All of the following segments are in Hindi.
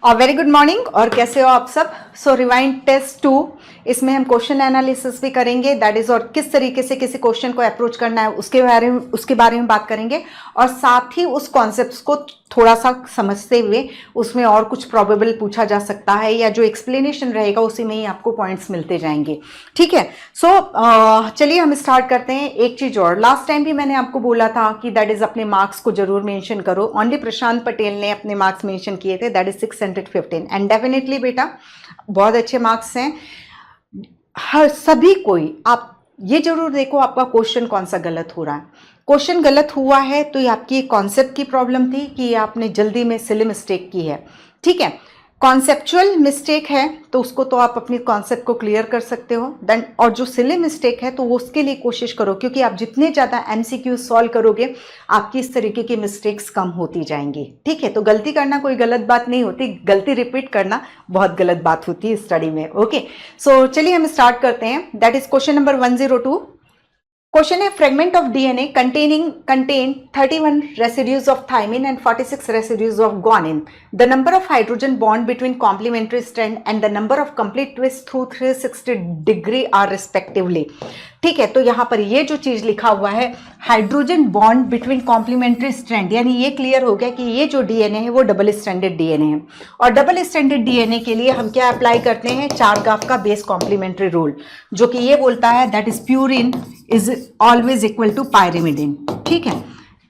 और वेरी गुड मॉर्निंग। और कैसे हो आप सब। सो रिवाइंड टेस्ट 2, इसमें हम क्वेश्चन एनालिसिस भी करेंगे, दैट इज, और किस तरीके से किसी क्वेश्चन को अप्रोच करना है उसके बारे में बात करेंगे, और साथ ही उस कॉन्सेप्ट्स को थोड़ा सा समझते हुए उसमें और कुछ प्रोबेबल पूछा जा सकता है, या जो एक्सप्लेनेशन रहेगा उसी में ही आपको पॉइंट्स मिलते जाएंगे। ठीक है। सो चलिए हम स्टार्ट करते हैं। एक चीज और, लास्ट टाइम भी मैंने आपको बोला था कि दैट इज अपने मार्क्स को जरूर मेंशन करो। ओनली प्रशांत पटेल ने अपने मार्क्स मेंशन किए थे, दैट इज 615, एंड डेफिनेटली बेटा बहुत अच्छे मार्क्स हैं। हर सभी कोई, आप ये जरूर देखो आपका क्वेश्चन कौन सा गलत हो रहा है। क्वेश्चन गलत हुआ है तो ये आपकी कॉन्सेप्ट की प्रॉब्लम थी कि ये आपने जल्दी में सिली मिस्टेक की है। ठीक है, कॉन्सेप्चुअल मिस्टेक है तो उसको तो आप अपनी कॉन्सेप्ट को क्लियर कर सकते हो देन, और जो सिली मिस्टेक है तो वो उसके लिए कोशिश करो, क्योंकि आप जितने ज़्यादा एमसीक्यू सॉल्व करोगे आपकी इस तरीके की मिस्टेक्स कम होती जाएंगी। ठीक है, तो गलती करना कोई गलत बात नहीं होती, गलती रिपीट करना बहुत गलत बात होती है स्टडी में। ओके, सो चलिए हम स्टार्ट करते हैं। That is question number 102। Question है, fragment of DNA contain 31 residues of thymine and 46 residues of guanine. The number of hydrogen bond between complementary strand and the number of complete twist through 360 degree are respectively. ठीक है, तो यहाँ पर ये जो चीज लिखा हुआ है hydrogen bond between complementary strand, यानी ये क्लियर हो गया कि ये जो डीएनए है वो डबल स्ट्रैंडेड डीएनए है। और डबल स्ट्रैंडेड डीएनए के लिए हम क्या अप्लाई करते हैं, चारगाफ का बेस कॉम्प्लीमेंट्री रूल, जो कि ये बोलता है that is purine is always equal to pyrimidine. ठीक है,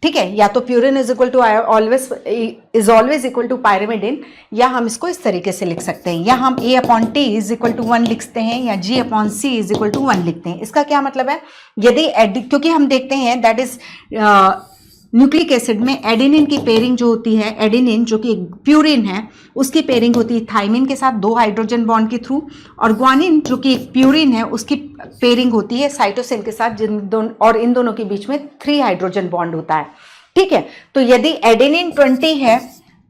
ठीक है, या तो purine is equal to always equal to pyrimidine, या हम इसको इस तरीके से लिख सकते हैं, या हम A/T इज इक्वल टू 1 लिखते हैं, या G/C इज इक्वल टू 1 लिखते हैं। इसका क्या मतलब है, यदि क्योंकि हम देखते हैं दैट इज न्यूक्लिक एसिड में एडेनिन की पेयरिंग जो होती है, एडेनिन जो कि प्यूरिन है उसकी पेयरिंग होती है थाइमिन के साथ 2 हाइड्रोजन बॉन्ड के थ्रू, और ग्वानिन जो कि प्यूरिन है उसकी पेयरिंग होती है साइटोसिन के साथ, और इन दोनों के बीच में 3 हाइड्रोजन बॉन्ड होता है। ठीक है, तो यदि एडेनिन 20 है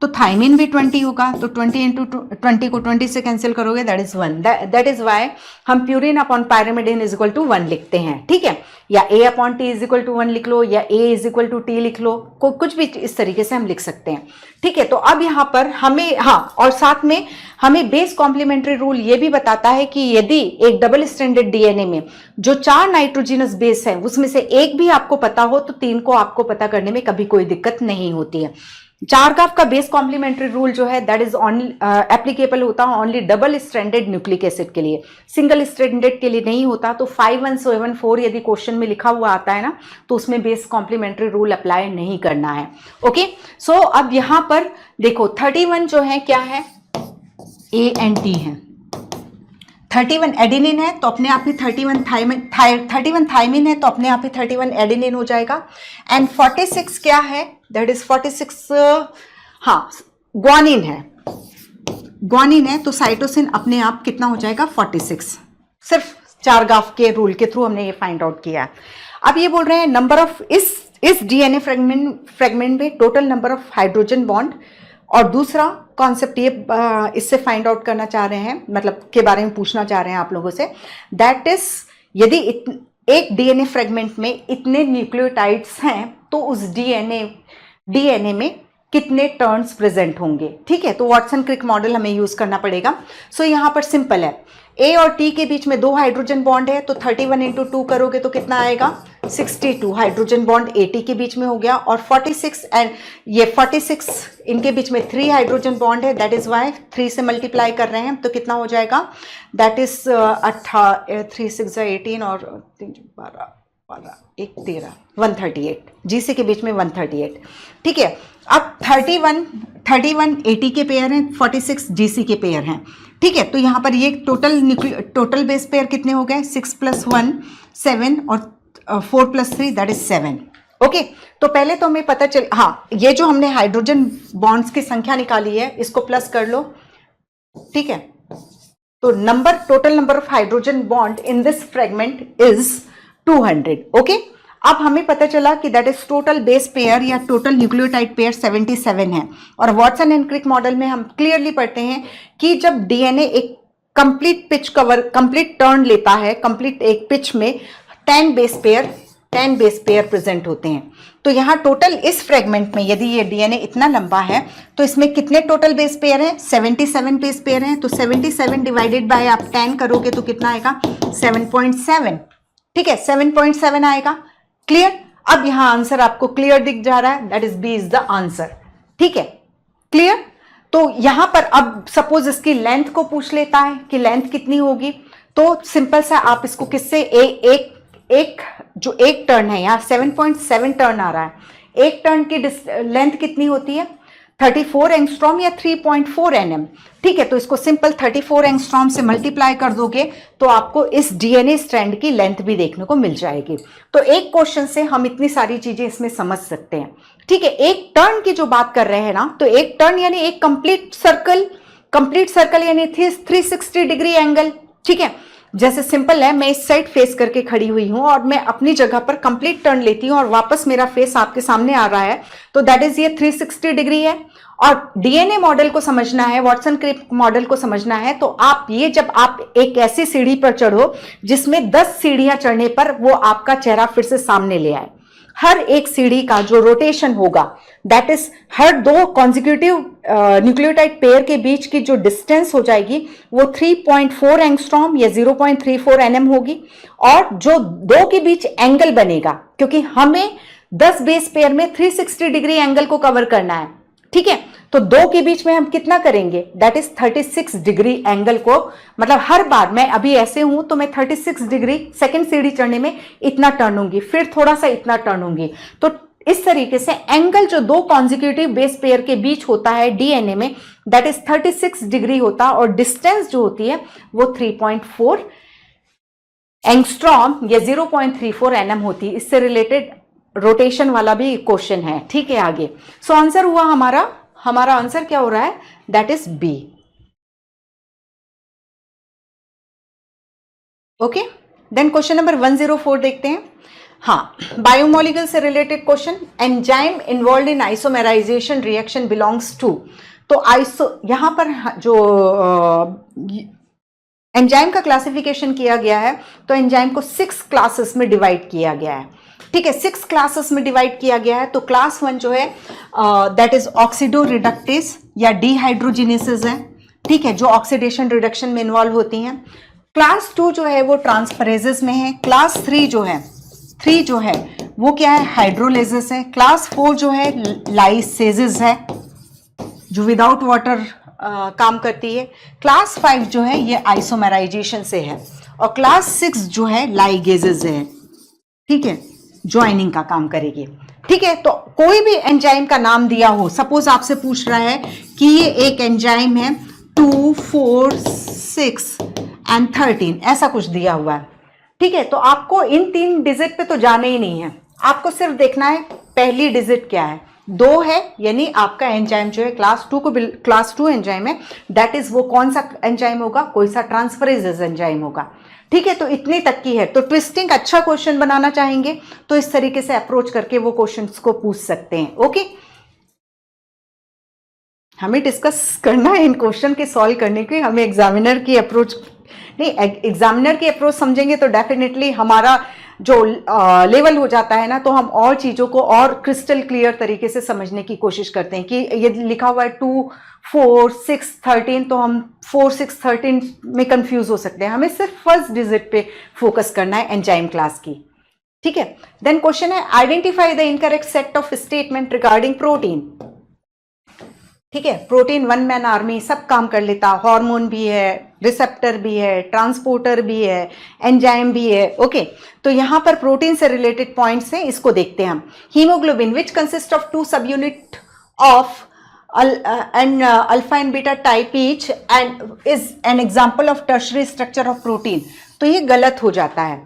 तो थाइमिन भी 20 होगा, तो 20 इंटू 20 को 20 से कैंसिल करोगे that is 1। That is why हम purine upon pyrimidine is equal to 1 लिखते हैं। ठीक है, या A/T इज इक्वल टू 1 लिख लो, या A is equal to T लिख लो, कुछ भी इस तरीके से हम लिख सकते हैं। ठीक है, तो अब यहाँ पर हमें, हाँ, और साथ में हमें बेस कॉम्प्लीमेंट्री रूल ये भी बताता है कि यदि एक डबल स्ट्रैंडेड डीएनए में जो 4 नाइट्रोजिनस बेस है उसमें से एक भी आपको पता हो तो 3 को आपको पता करने में कभी कोई दिक्कत नहीं होती है। चारगाफ का बेस कॉम्प्लीमेंट्री रूल जो है दैट इज ओनली एप्लीकेबल होता है only double stranded nucleic acid के लिए, सिंगल स्ट्रैंडेड के लिए नहीं होता। तो 5174 यदि क्वेश्चन में लिखा हुआ आता है ना तो उसमें बेस कॉम्प्लीमेंट्री रूल अप्लाई नहीं करना है। ओके, सो अब यहां पर देखो 31 जो है क्या है, A and T है, 31 एडेनिन है तो अपने आप ही 31 थाइमिन है तो अपने आप ही 31 एडेनिन हो जाएगा। एंड 46 क्या है, दैट इज 46 हाँ ग्वानिन है, ग्वानिन है तो साइटोसिन अपने आप कितना हो जाएगा 46। सिर्फ चारगाफ के रूल के थ्रू हमने ये फाइंड आउट किया। अब ये बोल रहे हैं नंबर ऑफ इस डीएनए फ्रेगमेंट में total number of hydrogen bond, और दूसरा कॉन्सेप्ट ये इससे फाइंड आउट करना चाह रहे हैं, मतलब के बारे में पूछना चाह रहे हैं आप लोगों से, दैट इज यदि एक डीएनए फ्रेगमेंट में इतने न्यूक्लियोटाइड्स हैं तो उस डीएनए में कितने टर्न्स प्रेजेंट होंगे। ठीक है, तो वाटसन क्रिक मॉडल हमें यूज करना पड़ेगा। सो यहां पर सिंपल है, A और T के बीच में 2 हाइड्रोजन बॉन्ड है तो 31 इंटू 2 करोगे तो कितना आएगा 62 हाइड्रोजन बॉन्ड AT के बीच में हो गया, और 46 एंड ये 46 इनके बीच में 3 हाइड्रोजन बॉन्ड है, दैट इज वाई 3 से मल्टीप्लाई कर रहे हैं तो कितना हो जाएगा, दैट इज 3 6 18 और 3 12 1 13 138, GC के बीच में 138। ठीक है, अब 31 AT के पेयर हैं, 46 GC के पेयर हैं। ठीक है, तो यहाँ पर ये टोटल बेस पेयर कितने हो गए, 6 + 1 7 और 4 + 3 दैट इज 7। ओके, तो पहले तो हमें पता चल, हाँ, ये जो हमने हाइड्रोजन बॉन्ड्स की संख्या निकाली है इसको प्लस कर लो। ठीक है, तो total number of hydrogen bond in this fragment is 200। Okay, अब हमें पता चला कि that is total base pair या टोटल न्यूक्लियोटाइड पेयर 77 है। और वाटसन एंड क्रिक मॉडल में हम क्लियरली पढ़ते हैं कि जब डीएनए एक कंप्लीट टर्न लेता है, कंप्लीट एक पिच में 10 base pair 10 base pair present होते हैं। तो यहाँ टोटल इस फ्रेगमेंट में यदि ये डीएनए इतना लंबा है तो इसमें कितने टोटल बेस पेयर हैं? 77 बेस पेयर हैं। तो 77 डिवाइडेड बाय आप 10 करोगे तो कितना आएगा? 7.7। ठीक है, 7.7 आएगा। क्लियर? अब यहाँ आंसर आपको क्लियर दिख जा रहा है, that is B is the answer. ठीक है, क्लियर? तो यहां पर अब सपोज इसकी लेंथ को पूछ लेता है कि लेंथ कितनी होगी, तो सिंपल सा आप इसको किससे एक जो एक टर्न है, यहाँ 7.7 टर्न आ रहा है, एक टर्न की लेंथ कितनी होती है? 34 एंगस्ट्रॉम या 3.4 nm। ठीक है, तो इसको सिंपल 34 एंगस्ट्रॉम से मल्टीप्लाई कर दोगे तो आपको इस डीएनए स्ट्रैंड की लेंथ भी देखने को मिल जाएगी। तो एक क्वेश्चन से हम इतनी सारी चीजें इसमें समझ सकते हैं। ठीक है, एक टर्न की जो बात कर रहे हैं ना, तो एक टर्न यानी एक कंप्लीट सर्कल यानी 360 डिग्री एंगल। ठीक है, जैसे सिंपल है, मैं इस साइड फेस करके खड़ी हुई हूं और मैं अपनी जगह पर कंप्लीट टर्न लेती हूं और वापस मेरा फेस आपके सामने आ रहा है, तो दैट इज ये 360 डिग्री है। और डीएनए मॉडल को समझना है, वॉटसन क्रिक मॉडल को समझना है, तो आप ये जब आप एक ऐसी सीढ़ी पर चढ़ो जिसमें 10 सीढ़ियां चढ़ने पर वो आपका चेहरा फिर से सामने ले आए, हर एक सीढ़ी का जो रोटेशन होगा, दैट इज हर दो कॉन्जिक्यूटिव न्यूक्लियोटाइड पेयर के बीच की जो डिस्टेंस हो जाएगी वो 3.4 एंगस्ट्रॉम या 0.34 nm होगी। और जो दो के बीच एंगल बनेगा, क्योंकि हमें 10 बेस पेयर में 360 डिग्री एंगल को कवर करना है। ठीक है, तो दो के बीच में हम कितना करेंगे? दैट इज 36 डिग्री एंगल को, मतलब हर बार मैं अभी ऐसे हूं तो मैं 36 डिग्री सेकंड सीढ़ी चढ़ने में इतना टर्न होंगी, फिर थोड़ा सा इतना टर्न होंगी। तो इस तरीके से एंगल जो दो कॉन्जिक्यूटिव बेस पेयर के बीच होता है डीएनए में, दैट इज 36 डिग्री होता है, और डिस्टेंस जो होती है वो 3.4 एंगस्ट्रॉम या 0.34 nm होती है। इससे रिलेटेड रोटेशन वाला भी क्वेश्चन है। ठीक है, आगे सो आंसर हुआ हमारा आंसर क्या हो रहा है? That is B. Okay, then question number 104 देखते हैं। हाँ, बायोमोलिक्यूल से related question. Enzyme involve in isomerization reaction belongs to, तो यहां पर जो एंजाइम का क्लासिफिकेशन किया गया है, तो एंजाइम को 6 क्लासेस में डिवाइड किया गया है। ठीक है, 6 क्लासेस में डिवाइड किया गया है। तो क्लास 1 जो है दैट इज ऑक्सीडो रिडक्टेज या डिहाइड्रोजिनेसिस है। ठीक है, जो ऑक्सीडेशन रिडक्शन में इन्वॉल्व होती हैं। क्लास 2 जो है वो ट्रांसफरेजेस में है। क्लास 3 जो है वो क्या है? हाइड्रोलेसिस है। क्लास 4 जो है लाइसेजेस है, जो विदाउट वाटर काम करती है। क्लास 5 जो है ये आइसोमेराइजेशन से है। और क्लास 6 जो है लाइगेजेस है। ठीक है, ज्वाइनिंग का काम करेगी। ठीक है, तो कोई भी एंजाइम का नाम दिया हो, सपोज आपसे पूछ रहा है कि ये एक एंजाइम है 2, 4, 6 एंड 13, ऐसा कुछ दिया हुआ है। ठीक है, तो आपको इन 3 डिजिट पे तो जाना ही नहीं है, आपको सिर्फ देखना है पहली डिजिट क्या है। 2 है, यानी आपका एंजाइम जो है क्लास 2 एंजाइम है, दैट इज वो कौन सा एंजाइम होगा? कोई सा ट्रांसफरेज एंजाइम होगा। ठीक है, तो इतनी तक की है। तो ट्विस्टिंग अच्छा क्वेश्चन बनाना चाहेंगे तो इस तरीके से अप्रोच करके वो क्वेश्चंस को पूछ सकते हैं। ओके, हमें डिस्कस करना है इन क्वेश्चन के सॉल्व करने के, हमें एग्जामिनर की अप्रोच नहीं, एग्जामिनर की अप्रोच समझेंगे तो डेफिनेटली हमारा जो लेवल हो जाता है ना, तो हम और चीज़ों को और क्रिस्टल क्लियर तरीके से समझने की कोशिश करते हैं कि ये लिखा हुआ है 2, 4, 6, 13, तो हम 4, 6, 13 में कंफ्यूज हो सकते हैं। हमें सिर्फ फर्स्ट डिजिट पे फोकस करना है एंजाइम क्लास की। ठीक है, देन क्वेश्चन है identify the incorrect set of statement regarding protein. ठीक है, प्रोटीन वन मैन आर्मी सब काम कर लेता, हार्मोन भी है, रिसेप्टर भी है, ट्रांसपोर्टर भी है, एंजाइम भी है। ओके, तो यहां पर प्रोटीन से रिलेटेड पॉइंट्स हैं, इसको देखते हैं हम। हीमोग्लोबिन विच कंसिस्ट ऑफ 2 सब unit of alpha and beta type each and is an example of tertiary structure of protein. तो ये गलत हो जाता है।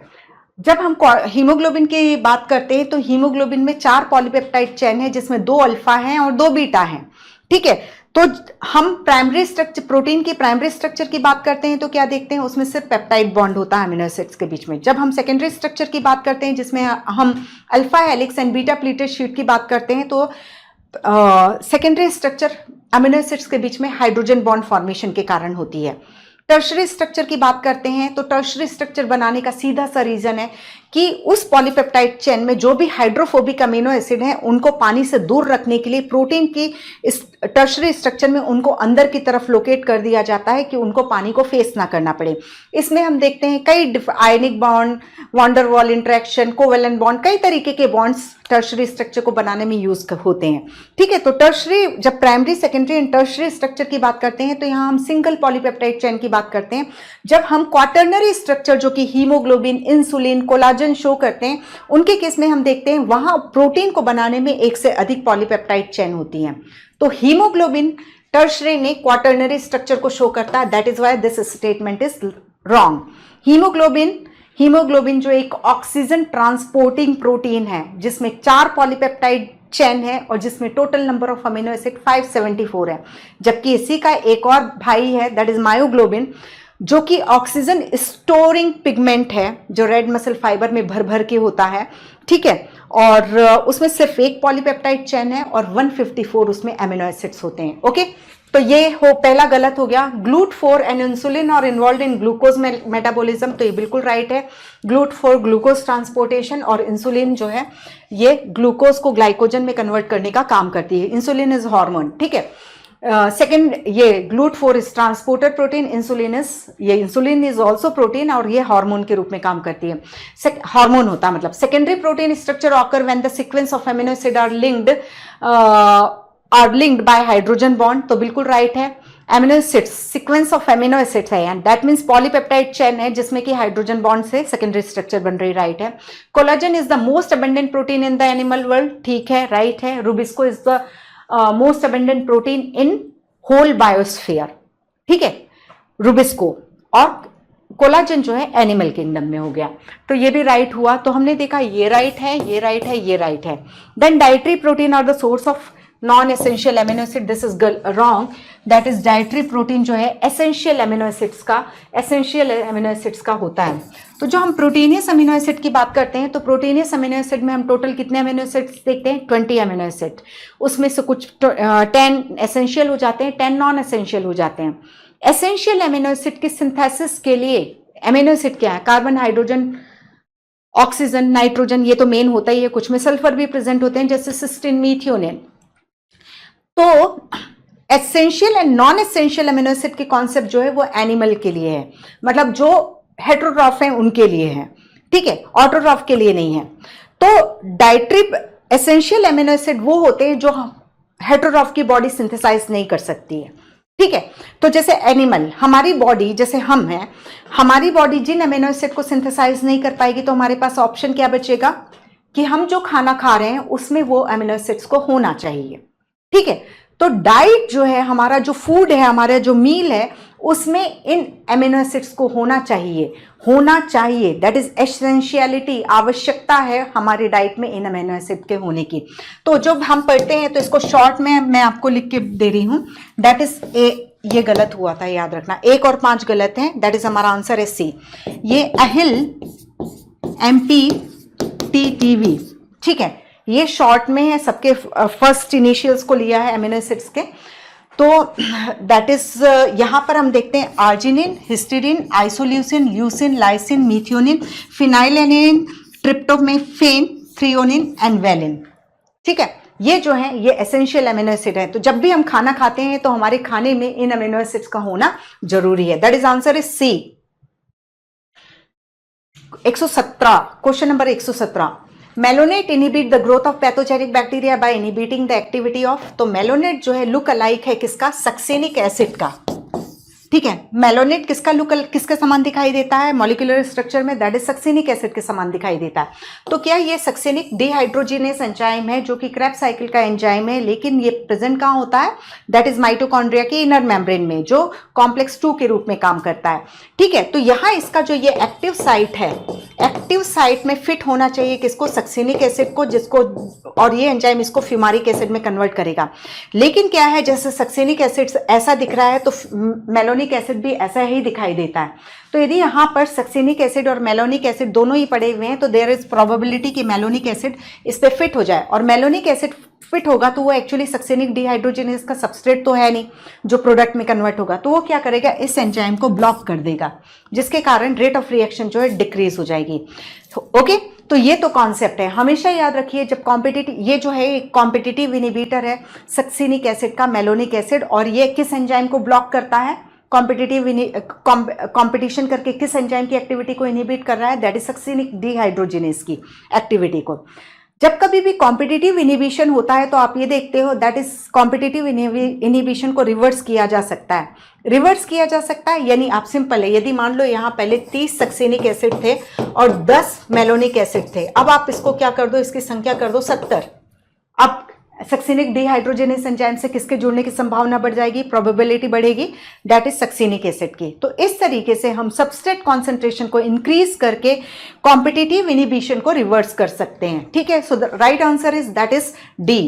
जब हम हीमोग्लोबिन की बात करते हैं तो हीमोग्लोबिन में 4 पॉलीपेप्टाइड चेन है, जिसमें 2 अल्फा हैं और 2 बीटा हैं। ठीक है, तो हम प्राइमरी स्ट्रक्चर, प्रोटीन की प्राइमरी स्ट्रक्चर की बात करते हैं तो क्या देखते हैं? उसमें सिर्फ पेप्टाइड बॉन्ड होता है अमीनो एसिड्स के बीच में। जब हम सेकेंडरी स्ट्रक्चर की बात करते हैं, जिसमें हम alpha helix and beta pleated sheet की बात करते हैं, तो सेकेंडरी स्ट्रक्चर अमीनो एसिड्स के बीच में हाइड्रोजन बॉन्ड फॉर्मेशन के कारण होती है। टर्शरी स्ट्रक्चर की बात करते हैं तो टर्शरी स्ट्रक्चर बनाने का सीधा सा रीजन है कि उस पॉलीपेप्टाइड चेन में जो भी हाइड्रोफोबिक अमीनो एसिड हैं उनको पानी से दूर रखने के लिए प्रोटीन की इस टर्शरी स्ट्रक्चर में उनको अंदर की तरफ लोकेट कर दिया जाता है कि उनको पानी को फेस ना करना पड़े। इसमें हम देखते हैं कई ionic bond, wander wall interaction, covalent bond, कई तरीके के बॉन्ड्स टर्शरी स्ट्रक्चर को बनाने में यूज होते हैं। ठीक है, तो टर्शरी, जब primary, secondary and tertiary structure की बात करते हैं तो यहाँ हम सिंगल पॉलीपेप्टाइड चेन की बात करते हैं। जब हम क्वाटर्नरी स्ट्रक्चर जो कि हीमोग्लोबिन, इंसुलिन, कोलाजन शो करते हैं, उनके केस में हम देखते हैं वहां प्रोटीन को बनाने में एक से अधिक पॉलीपेप्टाइड चेन होती हैं। तो हीमोग्लोबिन टर्शरी ने क्वाटर्नरी स्ट्रक्चर को शो करता है, that is why this statement is wrong. Haemoglobin जो एक ऑक्सीजन ट्रांसपोर्टिंग प्रोटीन है जिसमें 4 पॉलीपेप्टाइड चेन है और जिसमें total number of amino acid 574 है, जबकि इसी का एक और भाई है दैट इज मायोग्लोबिन जो कि ऑक्सीजन स्टोरिंग पिगमेंट है जो रेड मसल फाइबर में भर भर के होता है। ठीक है, और उसमें सिर्फ एक पॉलीपेप्टाइड चेन है और 154 उसमें अमीनो एसिड्स होते हैं। ओके, तो ये पहला गलत हो गया। GLUT4 एंड इंसुलिन और इन्वॉल्व इन ग्लूकोज मेटाबॉलिज्म, तो ये बिल्कुल राइट है। GLUT4 ग्लूकोज ट्रांसपोर्टेशन और इंसुलिन जो है ये ग्लूकोज को ग्लाइकोजन में कन्वर्ट करने का काम करती है। Insulin is hormone. ठीक है, सेकेंड, ये GLUT4 is transporter protein, insulin is also protein और ये हार्मोन के रूप में काम करती है। हार्मोन होता है मतलब secondary protein structure occur when the sequence of amino acid are linked by hydrogen bond, तो बिल्कुल राइट है। Amino acids, sequence of amino acids है and that means polypeptide chain है जिसमें कि हाइड्रोजन बॉन्ड से सेकेंडरी स्ट्रक्चर बन रही, राइट है। Collagen is the most abundant protein in the animal world, ठीक है, राइट है। Rubisco is the most abundant protein in whole biosphere, ठीक है, रुबिस्को। और कोलाजन जो है एनिमल किंगडम में हो गया, तो ये भी राइट हुआ। तो हमने देखा ये राइट है, ये राइट है, ये राइट है। Then dietary protein are the source of non essential amino acid, this is wrong. That is dietary protein जो है एसेंशियल अमीनो एसिड्स का होता है। तो जो हम प्रोटीनियस अमीनो एसिड की बात करते हैं तो प्रोटीनियस अमीनो एसिड में हम टोटल कितने अमीनो एसिड्स देखते हैं? 20 अमीनो एसिड। उसमें से कुछ 10 एसेंशियल हो जाते हैं, 10 नॉन एसेंशियल हो जाते हैं। एसेंशियल अमीनो एसिड की सिंथेसिस के लिए अमीनो एसिड क्या है? कार्बन, हाइड्रोजन, ऑक्सीजन, नाइट्रोजन, ये तो मेन होता ही है। कुछ में सल्फर भी प्रेजेंट होते हैं जैसे सिस्टीन, मीथियोनिन। तो essential and non essential amino acid के कॉन्सेप्ट जो है वो एनिमल के लिए है, मतलब जो हेटेरोट्रॉफ हैं उनके लिए है, ठीक है, ऑटोट्रॉफ के लिए नहीं है। तो डाइटरी एसेंशियल अमीनो एसिड वो होते हैं जो हेटेरोट्रॉफ की बॉडी सिंथेसाइज नहीं कर सकती है, ठीक है। तो जैसे एनिमल, हमारी बॉडी, जैसे हम हैं, हमारी बॉडी जिन अमीनो एसिड को सिंथेसाइज नहीं कर पाएगी तो हमारे पास ऑप्शन क्या बचेगा कि हम जो खाना खा रहे हैं उसमें वो अमीनो एसिड्स को होना चाहिए, ठीक है। तो डाइट जो है, हमारा जो फूड है, हमारा जो मील है, उसमें इन अमीनो एसिड्स को होना चाहिए। दैट इज एसेंशियलिटी, आवश्यकता है हमारी डाइट में इन अमीनो एसिड के होने की। तो जब हम पढ़ते हैं तो इसको शॉर्ट में मैं आपको लिख के दे रही हूं। दैट इज ये गलत हुआ था, याद रखना, 1 और 5 गलत हैं। दैट इज हमारा आंसर है सी। ये अहिल MPTTV, ठीक है, ये शॉर्ट में है, सबके फर्स्ट इनिशियल्स को लिया है अमीनो एसिड्स के। तो दैट इज यहां पर हम देखते हैं arginine, histidine, isoleucine, leucine, lysine, methionine, phenylalanine, tryptophan, threonine and valine, ठीक है। ये जो है ये एसेंशियल अमीनो एसिड है। तो जब भी हम खाना खाते हैं तो हमारे खाने में इन अमीनो एसिड्स का होना जरूरी है। That is answer is C. 117, question number 117, malonate inhibit the growth of pathogenic bacteria by inhibiting the activity of. तो मेलोनेट जो है लुक अलाइक है किसका? सक्सेनिक एसिड का, ठीक है। मेलोनेट किसके समान दिखाई देता है मॉलिक्यूलर स्ट्रक्चर में? दैट इज सक्सेनिक एसिड के समान दिखाई देता है। तो क्या ये सक्सेनिक डिहाइड्रोजिनेस एंजाइम है जो कि क्रेब्स साइकिल का एंजाइम है, लेकिन ये प्रेजेंट कहाँ होता है? दैट इज माइटोकॉन्ड्रिया के इनर मेम्ब्रेन में, जो कॉम्प्लेक्स 2 के रूप में काम करता है, ठीक है। तो यहाँ इसका जो ये एक्टिव साइट है, एक्टिव साइट में फिट होना चाहिए किसको? सक्सेनिक एसिड को, जिसको, और ये एंजाइम इसको फ्यूमारिक एसिड में कन्वर्ट करेगा। लेकिन क्या है, जैसे सक्सेनिक एसिड ऐसा दिख रहा है तो मेलोनिक एसिड भी ऐसा ही दिखाई देता है। तो यदि यहाँ पर सक्सेनिक एसिड और मेलोनिक एसिड दोनों ही पड़े हुए हैं तो देयर इज प्रोबेबिलिटी कि मेलोनिक एसिड इस पे फिट हो जाए, और मेलोनिक एसिड फिट होगा तो वो एक्चुअली सक्सेनिक डिहाइड्रोजिनेज का सबस्ट्रेट तो है नहीं जो प्रोडक्ट में कन्वर्ट होगा, तो वो क्या करेगा, इस एंजाइम को ब्लॉक कर देगा, जिसके कारण रेट ऑफ रिएक्शन जो है डिक्रीज हो जाएगी। ओके, तो ये तो कॉन्सेप्ट है, हमेशा याद रखिए। जब कॉम्पिटिटिव, ये जो है कॉम्पिटिटिव इनिबिटर है सक्सिनिक एसिड का, मेलोनिक एसिड, और ये किस एंजाइम को ब्लॉक करता है, कॉम्पिटिटिव कॉम्पिटिशन करके किस एंजाइम की एक्टिविटी को इनहिबिट कर रहा है, दैट इज सक्सिनिक डिहाइड्रोजिनेज की एक्टिविटी को। जब कभी भी कॉम्पिटिटिव इनहिबिशन होता है तो आप ये देखते हो दैट इज कॉम्पिटिटिव इनहिबिशन को रिवर्स किया जा सकता है। रिवर्स किया जा सकता है यानी आप सिंपल है, यदि मान लो यहाँ पहले 30 सक्सेनिक एसिड थे और 10 मेलोनिक एसिड थे, अब आप इसको क्या कर दो, इसकी संख्या कर दो 70। अब सक्सेनिक डिहाइड्रोजिनेज एंजाइम से किसके जुड़ने की संभावना बढ़ जाएगी, प्रोबेबिलिटी बढ़ेगी, दैट इज सक्सेनिक एसिड की। तो इस तरीके से हम सबस्ट्रेट कॉन्सेंट्रेशन को इंक्रीज करके कॉम्पिटिटिव इनहिबिशन को रिवर्स कर सकते हैं। ठीक है, so the right answer is that is D.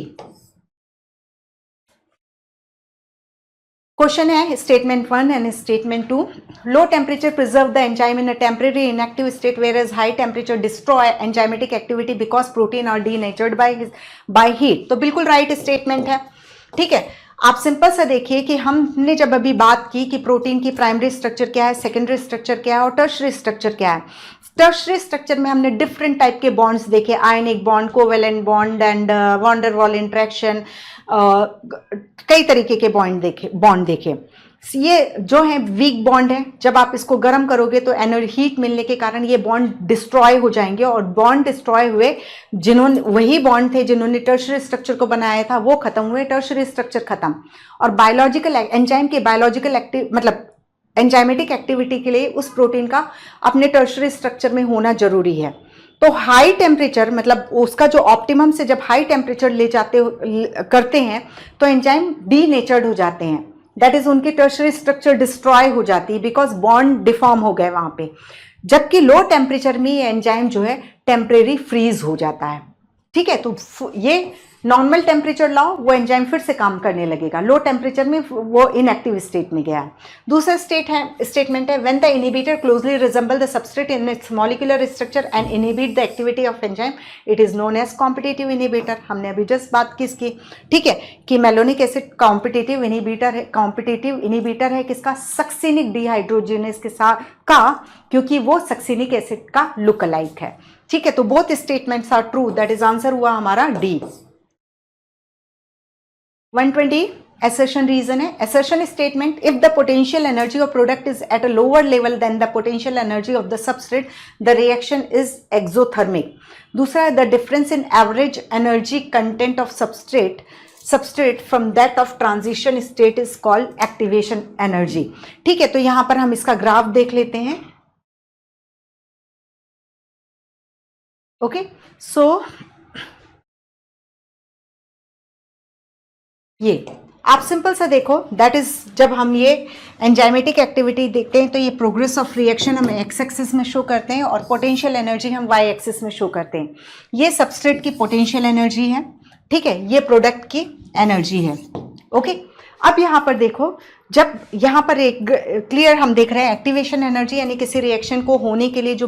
Question है statement 1 and statement 2। Low temperature preserve the enzyme in a temporary inactive state whereas high temperature destroy enzymatic activity because protein are denatured by heat. तो बिल्कुल राइट स्टेटमेंट है। ठीक है, आप सिंपल सा देखिए कि हमने जब अभी बात की कि प्रोटीन की प्राइमरी स्ट्रक्चर क्या है, सेकेंडरी स्ट्रक्चर क्या है और टर्शरी स्ट्रक्चर क्या है। टर्शरी स्ट्रक्चर में हमने डिफरेंट टाइप के बॉन्ड्स देखे, ionic bond, covalent bond and van der Waals interaction, कई तरीके के बॉन्ड देखे। ये जो है वीक बॉन्ड है, जब आप इसको गर्म करोगे तो हीट मिलने के कारण ये बॉन्ड डिस्ट्रॉय हो जाएंगे और बॉन्ड डिस्ट्रॉय हुए, जिन्होंने वही बॉन्ड थे जिन्होंने टर्शरी स्ट्रक्चर को बनाया था वो खत्म हुए, टर्शरी स्ट्रक्चर खत्म। और बायोलॉजिकल एंजाइम के बायोलॉजिकल मतलब एंजाइमेटिक एक्टिविटी के लिए उस प्रोटीन का अपने टर्शरी स्ट्रक्चर में होना जरूरी है। तो हाई टेम्परेचर मतलब उसका जो ऑप्टिमम से जब हाई टेम्परेचर ले जाते करते हैं तो एंजाइम डीनेचर्ड हो जाते हैं, दैट इज उनकी टर्शरी स्ट्रक्चर डिस्ट्रॉय हो जाती है बिकॉज बॉन्ड डिफॉर्म हो गए वहां पे। जबकि लो टेम्परेचर में ये एंजाइम जो है टेम्परेरी फ्रीज हो जाता है। ठीक है, तो ये नॉर्मल टेम्परेचर लाओ, वो एंजाइम फिर से काम करने लगेगा, लो टेम्परेचर में वो इनएक्टिव स्टेट में गया है। दूसरा स्टेटमेंट है when the inhibitor closely resemble the substrate in its molecular structure and inhibit the activity of enzyme it is known as competitive inhibitor. हमने अभी जस्ट बात की इसकी। ठीक है, कि मेलोनिक एसिड कॉम्पिटिटिव इनहिबिटर है किसका, सक्सेनिक डिहाइड्रोजिनेज के साथ का, क्योंकि वो सक्सेनिक एसिड का लुक अलाइक है। ठीक है, तो both statements are true, that is answer हुआ हमारा डी। 120 assertion reason है, assertion statement if the potential energy of product is at a lower level than the potential energy of the substrate the reaction is exothermic। दूसरा है the difference in average energy content of substrate from that of transition state is called activation energy। ठीक है, तो यहां पर हम इसका ग्राफ देख लेते हैं। ओके, सो ये आप सिंपल सा देखो, दैट इज जब हम ये एंजाइमेटिक एक्टिविटी देखते हैं तो ये प्रोग्रेस ऑफ रिएक्शन हम एक्स एक्सिस में शो करते हैं और पोटेंशियल एनर्जी हम वाई एक्सिस में शो करते हैं। ये सबस्ट्रेट की पोटेंशियल एनर्जी है, ठीक है, ये प्रोडक्ट की एनर्जी है। ओके, अब यहाँ पर देखो, जब यहाँ पर एक क्लियर हम देख रहे हैं एक्टिवेशन एनर्जी यानी किसी रिएक्शन को होने के लिए जो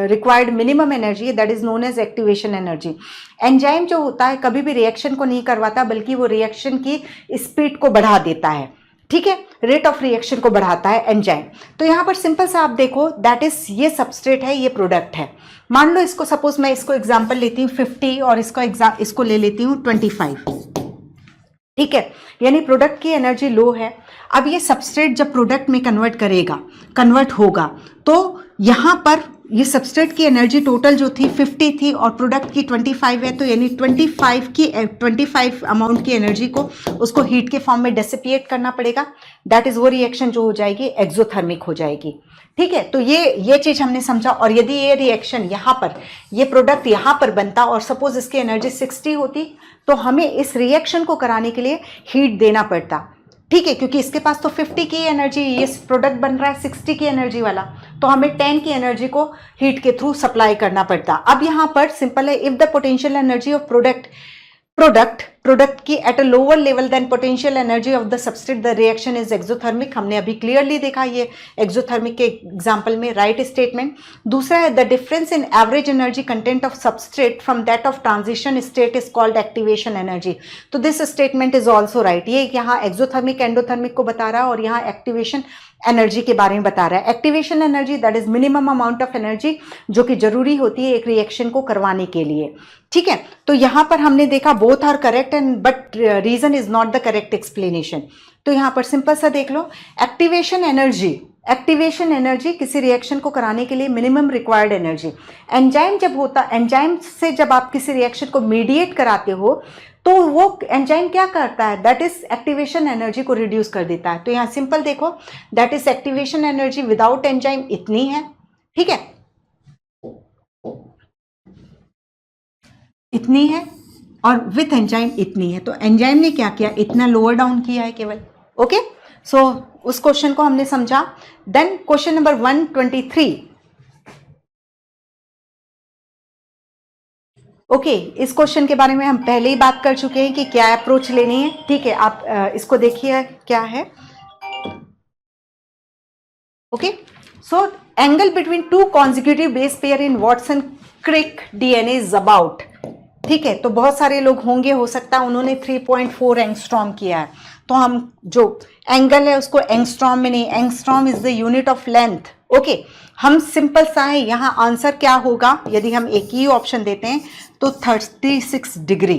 रिक्वायर्ड मिनिमम एनर्जी है that is known as activation energy. Enzyme जो होता है कभी भी रिएक्शन को नहीं करवाता बल्कि वो रिएक्शन की स्पीड को बढ़ा देता है। ठीक है, रेट ऑफ रिएक्शन को बढ़ाता है एंजाइम। तो यहाँ पर सिंपल सा आप देखो, दैट इज ये सबस्ट्रेट है, ये प्रोडक्ट है। मान लो इसको, सपोज मैं इसको एग्जाम्पल लेती हूँ 50 और इसको ले लेती हूँ 25। ठीक है, यानी प्रोडक्ट की एनर्जी लो है। अब ये सबस्ट्रेट जब प्रोडक्ट में कन्वर्ट होगा तो यहाँ पर ये सबस्ट्रेट की एनर्जी टोटल जो थी 50 थी और प्रोडक्ट की 25 है, तो यानी 25 अमाउंट की एनर्जी को उसको हीट के फॉर्म में डेसिपिएट करना पड़ेगा। दैट इज वो रिएक्शन जो हो जाएगी एक्सोथर्मिक हो जाएगी। ठीक है, तो ये चीज हमने समझा। और यदि ये रिएक्शन यहाँ पर, ये प्रोडक्ट यहाँ पर बनता और सपोज इसकी एनर्जी 60 होती तो हमें इस रिएक्शन को कराने के लिए हीट देना पड़ता। ठीक है, क्योंकि इसके पास तो 50 की एनर्जी, ये प्रोडक्ट बन रहा है 60 की एनर्जी वाला, तो हमें 10 की एनर्जी को हीट के थ्रू सप्लाई करना पड़ता। अब यहाँ पर सिंपल है, if the potential energy of product product की at a lower level than potential energy of the substrate the reaction is exothermic. हमने अभी क्लियरली देखा ये एक्सोथर्मिक के एग्जांपल में, राइट स्टेटमेंट। दूसरा है the difference in average energy content of substrate from that of transition state is called activation energy. तो this statement is also right. ये यहाँ एक्सोथर्मिक एंडोथर्मिक को बता रहा है और यहाँ एक्टिवेशन एनर्जी के बारे में बता रहा है। Activation energy that is minimum amount of energy जो कि जरूरी होती है एक रिएक्शन को करवाने के लिए। ठीक है, तो यहां पर हमने देखा both are correct and but reason is not the correct explanation. तो यहां पर सिंपल सा देख लो, एक्टिवेशन एनर्जी किसी रिएक्शन को कराने के लिए मिनिमम रिक्वायर्ड एनर्जी। एंजाइम से जब आप किसी रिएक्शन को मीडिएट कराते हो तो वो एंजाइम क्या करता है, दैट इज एक्टिवेशन एनर्जी को रिड्यूस कर देता है। तो यहां सिंपल देखो, that is activation energy without enzyme इतनी है, ठीक है, इतनी है, और विथ एंजाइम इतनी है। तो एंजाइम ने क्या किया, इतना लोअर डाउन किया है केवल। ओके, सो उस क्वेश्चन को हमने समझा। Then question number 123। ओके, इस क्वेश्चन के बारे में हम पहले ही बात कर चुके हैं कि क्या अप्रोच लेनी है। ठीक है, आप इसको देखिए क्या है। Okay, so angle between two consecutive base pair in Watson Crick DNA is about. ठीक है, तो बहुत सारे लोग होंगे, हो सकता है उन्होंने 3.4 एंगस्ट्रॉम किया है, तो हम जो एंगल है उसको एंगस्ट्रॉम में नहीं, angstrom is the unit of length. Okay, हम सिंपल सा है, यहां आंसर क्या होगा यदि हम एक ही ऑप्शन देते हैं तो 36 डिग्री।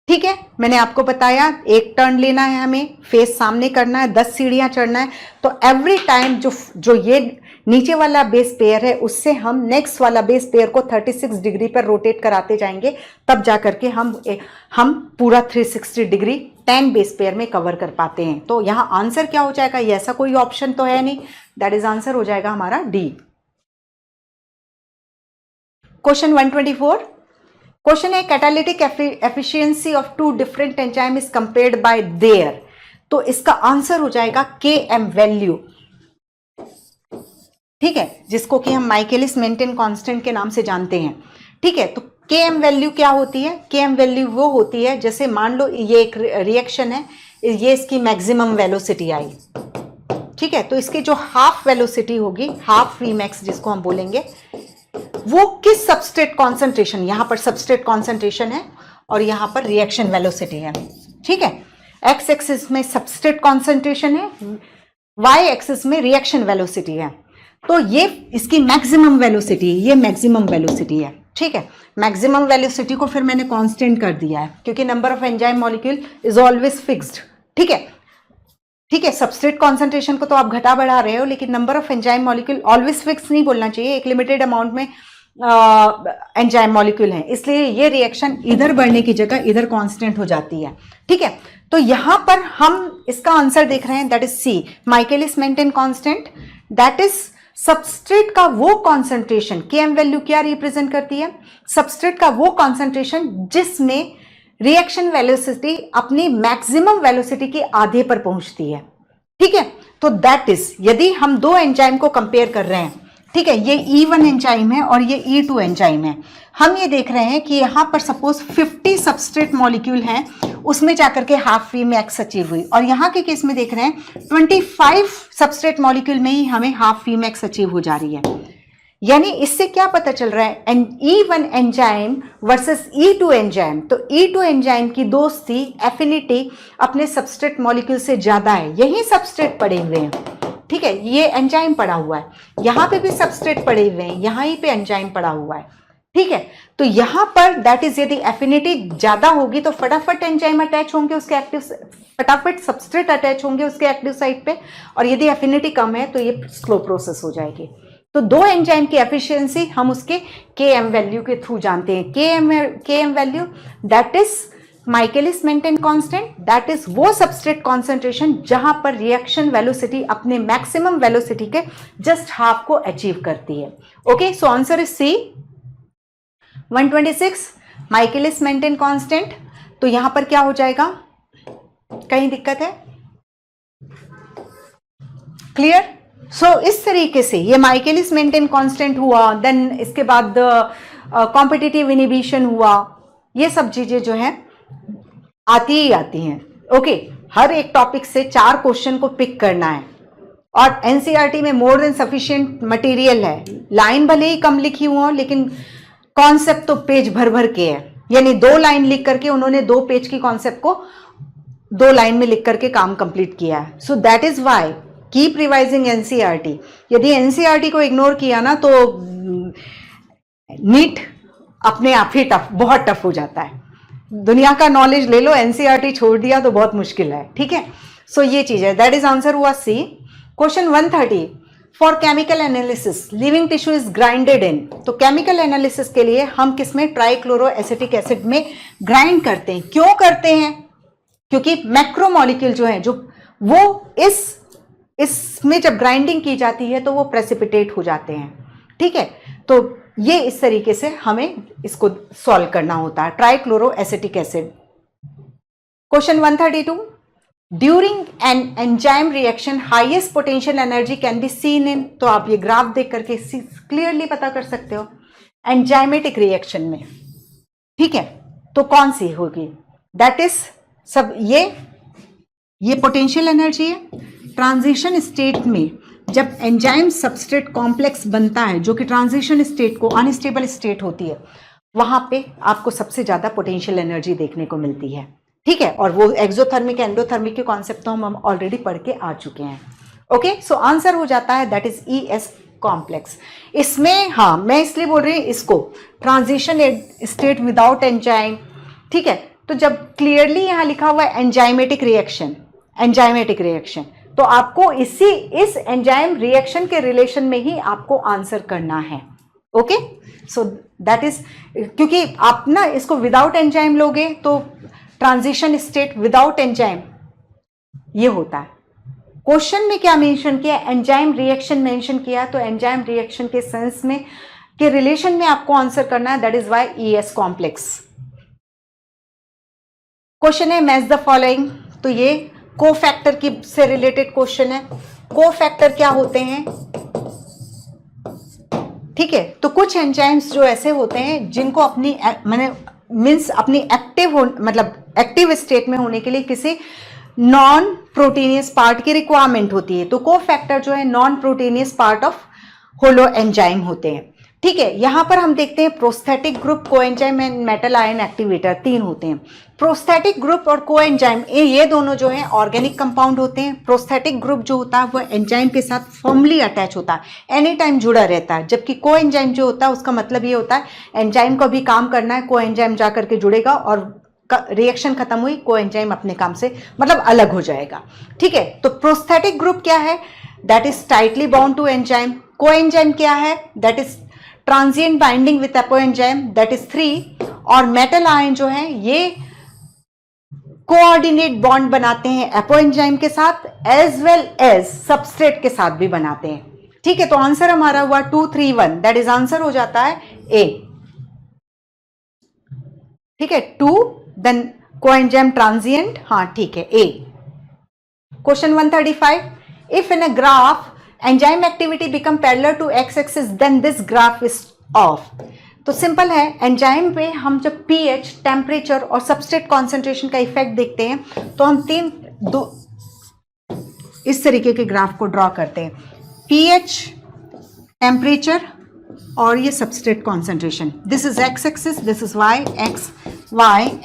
ठीक है, मैंने आपको बताया एक टर्न लेना है, हमें फेस सामने करना है, 10 सीढ़ियां चढ़ना है। तो एवरी टाइम जो ये नीचे वाला बेस पेयर है उससे हम नेक्स्ट वाला बेस पेयर को 36 डिग्री पर रोटेट कराते जाएंगे, तब जा करके हम पूरा 360 डिग्री 10 बेस पेयर में कवर कर पाते हैं। तो यहां आंसर क्या हो जाएगा, ये ऐसा कोई ऑप्शन तो है नहीं, दैट इज आंसर हो जाएगा हमारा डी। क्वेश्चन 124। क्वेश्चन है catalytic efficiency of two different enzyme is compared by there. तो इसका आंसर हो जाएगा Km वैल्यू। ठीक है, जिसको कि हम माइकेलिस मेंटेन कांस्टेंट के नाम से जानते हैं। ठीक है, तो Km वैल्यू क्या होती है, Km वैल्यू वो होती है, जैसे मान लो ये एक रिएक्शन है, ये इसकी मैक्सिमम वेलोसिटी आई। ठीक है, तो इसकी जो हाफ वेलोसिटी होगी, हाफ Vmax जिसको हम बोलेंगे, वो किस सबस्ट्रेट कॉन्सेंट्रेशन, यहां पर सबस्ट्रेट कॉन्सेंट्रेशन है और यहां पर रिएक्शन वेलोसिटी है। ठीक है, एक्स एक्सिस में सबस्ट्रेट कॉन्सेंट्रेशन है, वाई एक्सिस में रिएक्शन वेलोसिटी है। तो ये इसकी मैक्सिमम वेलोसिटी, ये मैक्सिमम वेलोसिटी है। ठीक है, मैक्सिमम वेलोसिटी को फिर मैंने कांस्टेंट कर दिया है क्योंकि number of enzyme molecule is always fixed. ठीक है, ठीक है, सबस्ट्रेट कॉन्सेंट्रेशन को तो आप घटा बढ़ा रहे हो, लेकिन number of enzyme molecule always fix नहीं बोलना चाहिए, एक लिमिटेड अमाउंट में एंजाइम मॉलिक्यूल हैं, इसलिए ये रिएक्शन इधर बढ़ने की जगह इधर कांस्टेंट हो जाती है। ठीक है, तो यहां पर हम इसका आंसर देख रहे हैं, that is C, Michaelis Menten constant, that is substrate का वो कॉन्सेंट्रेशन। Km वैल्यू क्या रिप्रेजेंट करती है, सबस्ट्रेट का वो कॉन्सेंट्रेशन जिसमें रिएक्शन वेलोसिटी अपनी मैक्सिमम वेलोसिटी के आधे पर पहुंचती है। ठीक है, तो दैट इज, यदि हम दो एंजाइम को कंपेयर कर रहे हैं, ठीक है, ये E1 एंजाइम है और ये E2 एंजाइम है, हम ये देख रहे हैं कि यहां पर सपोज 50 सबस्ट्रेट मॉलिक्यूल हैं, उसमें जाकर के हाफ Vmax अचीव हुई, और यहां के केस में देख रहे हैं 25 सबस्ट्रेट मॉलिक्यूल में ही हमें हाफ Vmax अचीव हो जा रही है। यानी इससे क्या पता चल रहा है, E1 enzyme versus E2 enzyme, तो E2 एंजाइम की दोस्ती, एफिनिटी अपने सबस्ट्रेट मॉलिक्यूल से ज्यादा है। यही सबस्ट्रेट पड़े हुए हैं, ठीक है, ये एंजाइम पड़ा हुआ है, यहां पे भी सबस्ट्रेट पड़े हुए हैं, यहां ही पे एंजाइम पड़ा हुआ है। ठीक है, तो यहां पर दैट इज, यदि एफिनिटी ज्यादा होगी तो फटाफट एंजाइम अटैच होंगे उसके एक्टिव, फटाफट सबस्ट्रेट अटैच होंगे उसके एक्टिव साइट पे, और यदि एफिनिटी कम है तो ये स्लो प्रोसेस हो जाएगी। तो दो एंजाइम की एफिशिएंसी हम उसके Km वैल्यू के थ्रू जानते हैं। Km value that is Michaelis Menten constant, that is वो सबस्ट्रेट कॉन्सेंट्रेशन जहां पर रिएक्शन वेलोसिटी अपने मैक्सिमम वेलोसिटी के जस्ट हाफ को अचीव करती है। Okay, so answer is C 126, Michaelis Menten constant. तो यहां पर क्या हो जाएगा, कहीं दिक्कत है, क्लियर? सो इस तरीके से ये माइकेलिस मेंटेन कांस्टेंट हुआ, देन इसके बाद कॉम्पिटिटिव इनिबिशन हुआ, ये सब चीजें जो है आती ही आती हैं। ओके, हर एक टॉपिक से 4 क्वेश्चन को पिक करना है और एनसीईआरटी में मोर देन सफिशिएंट मटेरियल है। लाइन भले ही कम लिखी हुई हो लेकिन कॉन्सेप्ट तो पेज भर भर के है, यानी 2 लाइन लिख करके उन्होंने 2 पेज की कॉन्सेप्ट को 2 लाइन में लिख करके काम कंप्लीट किया है। So that is why keep revising NCERT. यदि एनसीईआरटी को इग्नोर किया ना तो नीट अपने आप ही टफ, बहुत टफ हो जाता है। दुनिया का नॉलेज ले लो, एनसीईआरटी छोड़ दिया तो बहुत मुश्किल है। ठीक है, सो ये चीज है। दैट इज आंसर हुआ C. Question 130, for chemical analysis living tissue is grinded in. तो केमिकल एनालिसिस के लिए हम किसमें, ट्राइक्लोरो एसिटिक एसिड में ग्राइंड करते हैं। क्यों करते हैं? क्योंकि मैक्रोमोलिक्यूल जो है, जो वो इसमें जब ग्राइंडिंग की जाती है तो वो प्रेसिपिटेट हो जाते हैं। ठीक है, तो ये इस तरीके से हमें इसको सॉल्व करना होता है, trichloro acetic acid. Question 132, during an enzyme reaction highest potential energy can be seen इन। तो आप ये ग्राफ देख करके क्लियरली पता कर सकते हो एंजाइमेटिक रिएक्शन में। ठीक है, तो कौन सी होगी? दैट इज सब ये पोटेंशियल एनर्जी है। ट्रांजिशन स्टेट में जब एंजाइम सबस्ट्रेट कॉम्प्लेक्स बनता है, जो कि ट्रांजिशन स्टेट को अनस्टेबल स्टेट होती है, वहां पे आपको सबसे ज्यादा पोटेंशियल एनर्जी देखने को मिलती है। ठीक है, और वो एक्सोथर्मिक एंडोथर्मिक के कॉन्सेप्ट तो हम ऑलरेडी पढ़ के आ चुके हैं। ओके, सो आंसर हो जाता है दैट इज ES कॉम्प्लेक्स। इसमें हाँ, मैं इसलिए बोल रही हूँ इसको ट्रांजिशन स्टेट विदाउट एंजाइम। ठीक है, तो जब क्लियरली यहां लिखा हुआ है एंजाइमेटिक रिएक्शन, एंजाइमेटिक रिएक्शन, तो आपको इस एंजाइम रिएक्शन के रिलेशन में ही आपको आंसर करना है। ओके, सो दैट इज, क्योंकि आप ना इसको विदाउट एंजाइम लोगे तो ट्रांजिशन स्टेट विदाउट एंजाइम ये होता है। क्वेश्चन में क्या मेंशन किया? एंजाइम रिएक्शन मेंशन किया, तो एंजाइम रिएक्शन के सेंस में के रिलेशन में आपको आंसर करना है। That is why ES complex. Question है मैच द फॉलोइंग। तो ये कोफैक्टर की से रिलेटेड क्वेश्चन है। कोफैक्टर क्या होते हैं? ठीक है, तो कुछ एंजाइम्स जो ऐसे होते हैं जिनको अपनी अपनी एक्टिव स्टेट में होने के लिए किसी नॉन प्रोटीनियस पार्ट की रिक्वायरमेंट होती है। तो कोफैक्टर जो है non proteinaceous part of holo enzyme होते हैं। ठीक है, यहां पर हम देखते हैं prosthetic group, coenzyme and metal ion activator, 3 होते हैं। प्रोस्थेटिक ग्रुप और कोएंजाइम ये दोनों जो हैं ऑर्गेनिक कंपाउंड होते हैं। प्रोस्थेटिक ग्रुप जो होता है वो एंजाइम के साथ फर्मली अटैच होता है, एनी टाइम जुड़ा रहता है। जबकि कोएंजाइम जो होता है उसका मतलब ये होता है एंजाइम को भी काम करना है, कोएंजाइम जा करके जुड़ेगा और रिएक्शन खत्म हुई, कोएंजाइम अपने काम से अलग हो जाएगा। ठीक है, तो प्रोस्थेटिक ग्रुप क्या है? That is tightly bound to enzyme. Coenzyme क्या है? That is transient binding with apoenzyme, that is 3। और मेटल आयन जो है ये कोऑर्डिनेट बॉन्ड बनाते हैं एपोएंजाइम के साथ एज वेल एज सबस्ट्रेट के साथ भी बनाते हैं। ठीक है, तो आंसर हमारा हुआ 2, 3, 1। दैट इज आंसर हो जाता है A। ठीक है, 2 देन कोएंजाइम ट्रांजिएंट, हाँ ठीक है, A। Question 135, if in a graph enzyme activity become parallel to x axis then this graph is of. तो सिंपल है, एंजाइम पे हम जब pH, टेम्परेचर और सबस्ट्रेट कॉन्सेंट्रेशन का इफेक्ट देखते हैं तो हम इस तरीके के ग्राफ को ड्रॉ करते हैं। pH, टेम्परेचर और ये substrate concentration. This is x axis, this is y,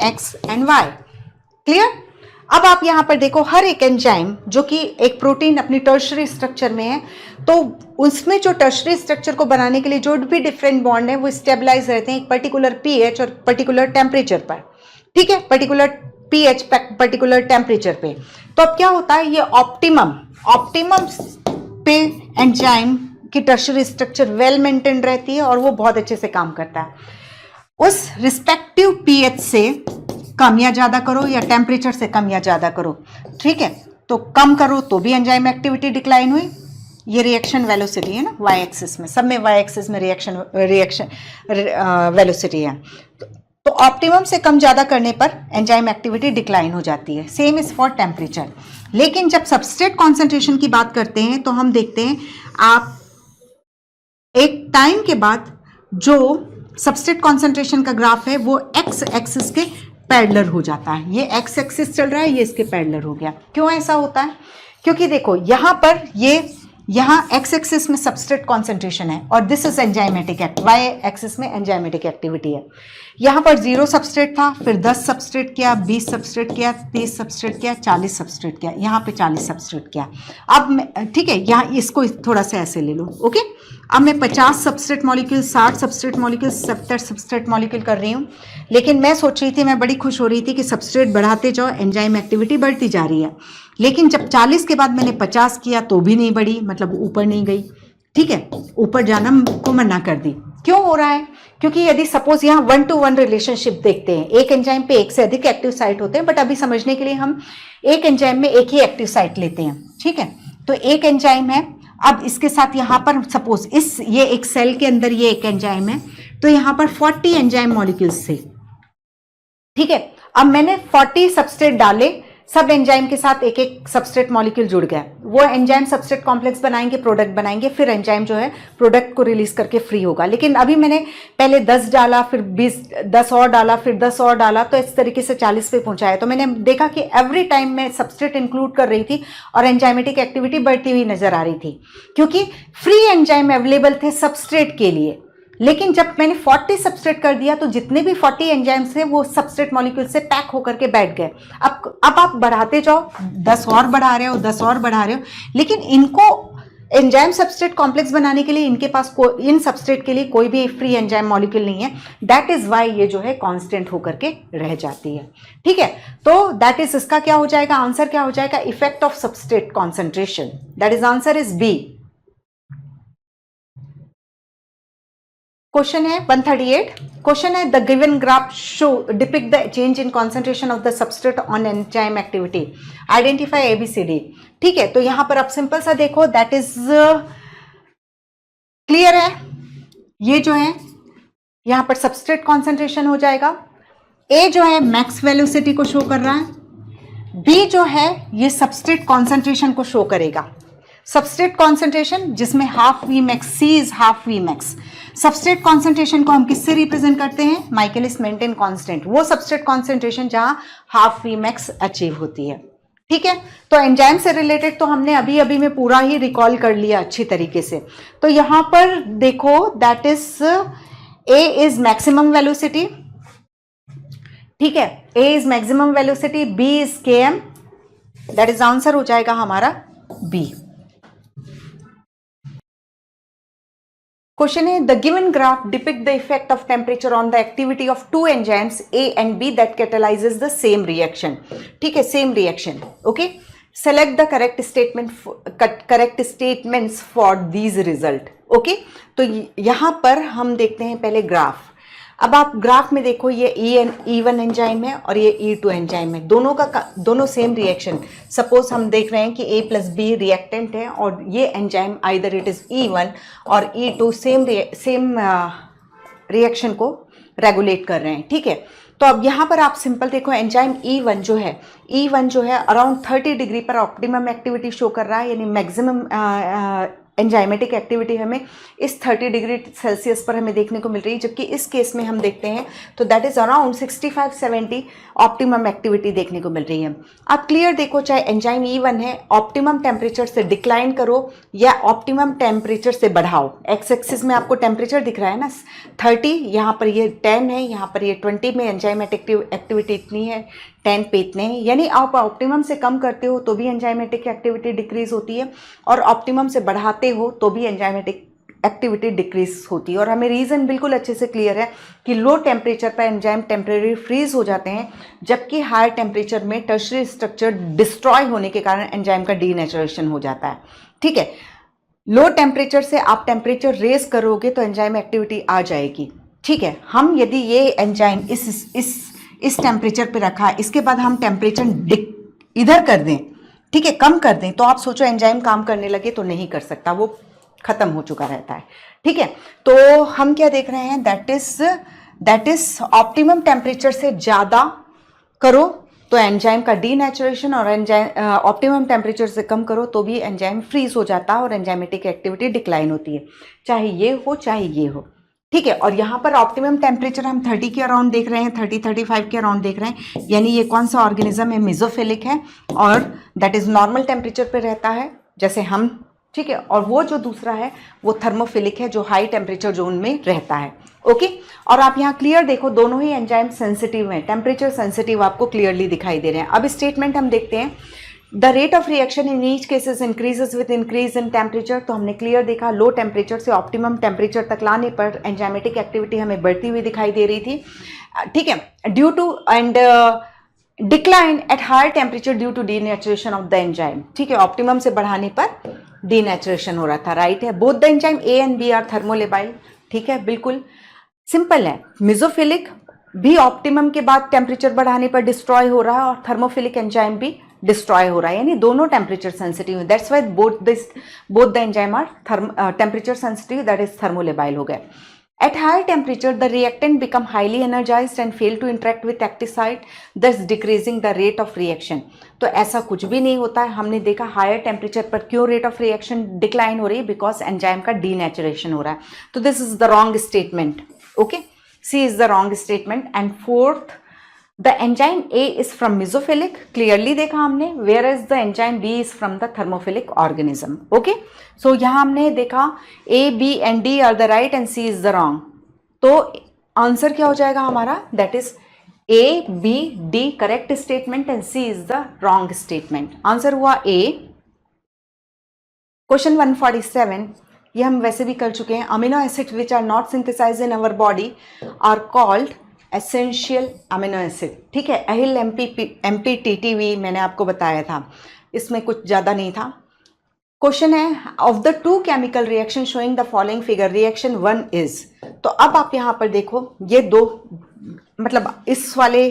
x and y। Clear? अब आप यहां पर देखो, हर एक एंजाइम जो कि एक प्रोटीन अपनी टर्शरी स्ट्रक्चर में है, तो उसमें जो टर्शरी स्ट्रक्चर को बनाने के लिए जो भी डिफरेंट बॉन्ड है वो स्टेबलाइज रहते हैं एक पर्टिकुलर pH और पर्टिकुलर टेम्परेचर पर। ठीक है, पर्टिकुलर pH पर्टिकुलर टेम्परेचर पे। तो अब क्या होता है, ये ऑप्टिमम पे एंजाइम की टर्शरी स्ट्रक्चर वेल मेंटेन रहती है और वो बहुत अच्छे से काम करता है। उस रिस्पेक्टिव pH से कम या ज्यादा करो या टेम्परेचर से कम या ज्यादा करो। ठीक है, तो कम करो तो भी एंजाइम एक्टिविटी डिक्लाइन हुई। ये रिएक्शन वेलोसिटी है ना, y एक्सिस में, सब में y एक्सिस में रिएक्शन वेलोसिटी है। तो ऑप्टिमम से कम ज्यादा करने पर एंजाइम एक्टिविटी डिक्लाइन हो जाती है। Same is for temperature. लेकिन जब सबस्ट्रेट कॉन्सेंट्रेशन की बात करते हैं तो हम देखते हैं आप एक टाइम के बाद जो सबस्ट्रेट कॉन्सेंट्रेशन का ग्राफ है वो x एक्सिस के पैरेलल हो जाता है। ये एक्स एक्सिस चल रहा है, ये इसके पैरेलल हो गया। क्यों ऐसा होता है? क्योंकि देखो यहाँ पर यहाँ एक्स एक्सिस में सबस्ट्रेट कॉन्सेंट्रेशन है और this is enzymatic act, Y axis में एंजाइमेटिक एक्टिविटी है। यहाँ पर 0 सबस्ट्रेट था, फिर 10 सबस्ट्रेट किया, 20 सबस्ट्रेट किया, 30 सबस्ट्रेट किया, 40 सबस्ट्रेट किया, यहाँ पे 40 सबस्ट्रेट किया। अब मैं, ठीक है, यहाँ इसको थोड़ा सा ऐसे ले लो, ओके। अब मैं 50 substrate molecule, 60 substrate molecule, 70 substrate molecule कर रही हूँ। लेकिन मैं सोच रही थी, मैं बड़ी खुश हो रही थी कि सबस्ट्रेट बढ़ाते जाओ, एंजाइम एक्टिविटी बढ़ती जा रही है। लेकिन जब 40 के बाद मैंने 50 किया तो भी नहीं बढ़ी, मतलब ऊपर नहीं गई, ठीक है, ऊपर जाना को मना कर दी। क्यों हो रहा है? क्योंकि यदि सपोज यहाँ 1 to 1 रिलेशनशिप देखते हैं, एक एंजाइम पे एक से अधिक एक्टिव साइट होते हैं, बट अभी समझने के लिए हम एक एंजाइम में एक ही एक्टिव साइट लेते हैं, ठीक है। तो एक एंजाइम है, अब इसके साथ यहाँ पर सपोज ये एक सेल के अंदर ये एक एंजाइम है, तो यहाँ पर 40 एंजाइम मॉलिक्यूल्स थे, ठीक है। अब मैंने 40 सबस्ट्रेट डाले, सब एंजाइम के साथ एक एक सबस्ट्रेट मॉलिक्यूल जुड़ गया। वो एंजाइम सबस्ट्रेट कॉम्प्लेक्स बनाएंगे, प्रोडक्ट बनाएंगे, फिर एंजाइम जो है प्रोडक्ट को रिलीज करके फ्री होगा। लेकिन अभी मैंने पहले 10 डाला, फिर 10 और डाला, फिर 10 और डाला, तो इस तरीके से 40 पे पहुंचाया। तो मैंने देखा कि एवरी टाइम मैं सबस्ट्रेट इंक्लूड कर रही थी और एंजाइमेटिक एक्टिविटी बढ़ती हुई नजर आ रही थी, क्योंकि फ्री एंजाइम अवेलेबल थे सबस्ट्रेट के लिए। लेकिन जब मैंने 40 सबस्ट्रेट कर दिया तो जितने भी 40 एंजाइम्स थे वो सबस्ट्रेट मॉलिक्यूल से पैक होकर के बैठ गए। अब आप बढ़ाते जाओ, 10 और बढ़ा रहे हो, 10 और बढ़ा रहे हो, लेकिन इनको एंजाइम सबस्ट्रेट कॉम्प्लेक्स बनाने के लिए इनके पास इन सबस्ट्रेट के लिए कोई भी फ्री एंजाइम मॉलिक्यूल नहीं है। दैट इज वाई ये जो है कांस्टेंट होकर के रह जाती है, ठीक है। तो दैट इज, इसका क्या हो जाएगा, आंसर क्या हो जाएगा, effect of substrate concentration, that is answer is B. Question है 138। क्वेश्चन है the given graph show depict the change in concentration of the substrate on enzyme activity, identify ABCD। ठीक है, तो यहां पर आप सिंपल सा देखो, दैट इज क्लियर है। ये जो है यहां पर सबस्ट्रेट कॉन्सेंट्रेशन हो जाएगा। ए जो है मैक्स वेलोसिटी को शो कर रहा है, बी जो है ये सबस्ट्रेट कॉन्सेंट्रेशन को शो करेगा। सबस्ट्रेट कॉन्सेंट्रेशन जिसमें half V max, C is half V max. Substrate concentration को हम किससे रिप्रेजेंट करते हैं, माइकलिस मेंटेन कांस्टेंट, वो सबस्ट्रेट कॉन्सेंट्रेशन जहां हाफ वी मैक्स अचीव होती है। ठीक है, तो एंजाइम से रिलेटेड तो हमने अभी अभी में पूरा ही रिकॉल कर लिया अच्छी तरीके से। तो यहां पर देखो, that is A is maximum velocity, ठीक है, A is maximum velocity, B is km, that is answer हो जाएगा हमारा बी। क्वेश्चन है the given graph depict the effect of temperature on the activity of two enzymes A and B that catalyses the same reaction. ठीक है, same reaction. Okay, select the correct statements for these result. Okay, तो यहां पर हम देखते हैं पहले ग्राफ। अब आप ग्राफ में देखो, ये E1 एंजाइम है और ये E2 एंजाइम है, दोनों सेम रिएक्शन। सपोज हम देख रहे हैं कि A प्लस बी रिएक्टेंट है और ये enzyme either it is E1 और E2 सेम रिएक्शन को रेगुलेट कर रहे हैं। ठीक है, तो अब यहाँ पर आप सिंपल देखो, एंजाइम E1 जो है अराउंड 30 डिग्री पर ऑप्टिमम एक्टिविटी शो कर रहा है, यानी मैक्सिमम एंजाइमेटिक एक्टिविटी हमें इस 30 डिग्री सेल्सियस पर हमें देखने को मिल रही है। जबकि इस केस में हम देखते हैं तो that is around 65-70 optimum activity देखने को मिल रही है। आप क्लियर देखो, चाहे एंजाइम E1 है, ऑप्टिमम टेम्परेचर से डिक्लाइन करो या ऑप्टिमम टेम्परेचर से बढ़ाओ। एक्स एक्सिस में आपको टेम्परेचर दिख रहा है ना, 30, यहाँ पर ये 10 है, यहाँ पर ये 20 में एंजाइमेटिक एक्टिविटी इतनी है, 10 पे इतने हैं। यानी आप ऑप्टिमम से कम करते हो तो भी एंजाइमेटिक एक्टिविटी डिक्रीज होती है और ऑप्टिमम से बढ़ाते हो तो भी एंजाइमेटिक एक्टिविटी डिक्रीज होती है। और हमें रीज़न बिल्कुल अच्छे से क्लियर है कि लो टेम्परेचर पर एंजाइम टेम्परेरी फ्रीज हो जाते हैं, जबकि हायर टेम्परेचर में टर्शरी स्ट्रक्चर डिस्ट्रॉय होने के कारण एंजाइम का डीनेचुरेशन हो जाता है। ठीक है, लो टेम्परेचर से आप टेम्परेचर रेज करोगे तो एंजाइम एक्टिविटी आ जाएगी। ठीक है, हम यदि ये एंजाइम इस टेम्परेचर पे रखा है, इसके बाद हम टेम्परेचर इधर कर दें, ठीक है, कम कर दें, तो आप सोचो एंजाइम काम करने लगे तो नहीं कर सकता, वो खत्म हो चुका रहता है। ठीक है, तो हम क्या देख रहे हैं, दैट इज ऑप्टिमम टेम्परेचर से ज़्यादा करो तो एंजाइम का डीनेचुरेशन, और ऑप्टिमम टेम्परेचर से कम करो तो भी एंजाइम फ्रीज हो जाता है और एंजाइमेटिक एक्टिविटी डिक्लाइन होती है, चाहे ये हो चाहे ये हो। ठीक है। और यहाँ पर ऑप्टिमम टेम्परेचर हम 30 के अराउंड देख रहे हैं, 30-35 के अराउंड देख रहे हैं, यानी ये कौन सा ऑर्गेनिज्म है, मेसोफिलिक है, और दैट इज नॉर्मल टेम्परेचर पे रहता है जैसे हम, ठीक है। और वो जो दूसरा है वो थर्मोफिलिक है जो हाई टेम्परेचर जोन में रहता है। ओके, और आप यहाँ क्लियर देखो दोनों ही एंजाइम सेंसिटिव हैं, टेम्परेचर सेंसिटिव आपको क्लियरली दिखाई दे रहे हैं। अब स्टेटमेंट हम देखते हैं, the rate of reaction in each cases increases with increase in temperature. तो हमने क्लियर देखा लो टेम्परेचर से ऑप्टिमम टेम्परेचर तक लाने पर एंजाइमेटिक एक्टिविटी हमें बढ़ती हुई दिखाई दे रही थी, ठीक है, due to and decline at higher temperature due to denaturation of the enzyme, ठीक है, ऑप्टिमम से बढ़ाने पर डीनेचुरेशन हो रहा था, राइट है। Both the enzyme A and B are thermolabile, ठीक है, बिल्कुल सिंपल है। मेसोफिलिक भी ऑप्टिमम के बाद टेम्परेचर बढ़ाने पर डिस्ट्रॉय हो रहा है और थर्मोफिलिक एंजाइम भी डिस्ट्रॉय हो रहा है, यानी दोनों टेम्परेचर सेंसिटिव है। That's why both the enzyme are temperature sensitive, that is thermolabile हो गए। At higher temperature, the reactant become highly energized and fail to interact with active site, thus decreasing the rate of reaction. तो ऐसा कुछ भी नहीं होता है, हमने देखा हायर टेम्परेचर पर क्यों रेट ऑफ रिएक्शन डिक्लाइन हो रही है, बिकॉज एंजाइम का डीनेचुरेशन हो रहा है। तो this is the wrong statement, okay, C is the wrong statement. And fourth, the enzyme A is from mesophilic, clearly देखा हमने, where is the enzyme B is from the thermophilic organism. Okay, so यहाँ हमने देखा A B and D are the right and C is the wrong. तो आंसर क्या हो जाएगा हमारा, that is A B D correct statement and C is the wrong statement. Answer हुआ ए। क्वेश्चन 147, ये हम वैसे भी कर चुके हैं। Amino acid which are not synthesize in our body are called essential amino acid, ठीक है। अहिल MPTTV मैंने आपको बताया था, इसमें कुछ ज़्यादा नहीं था। क्वेश्चन है, of the two chemical reaction showing the following figure reaction 1 is. तो अब आप यहाँ पर देखो, ये दो मतलब इस वाले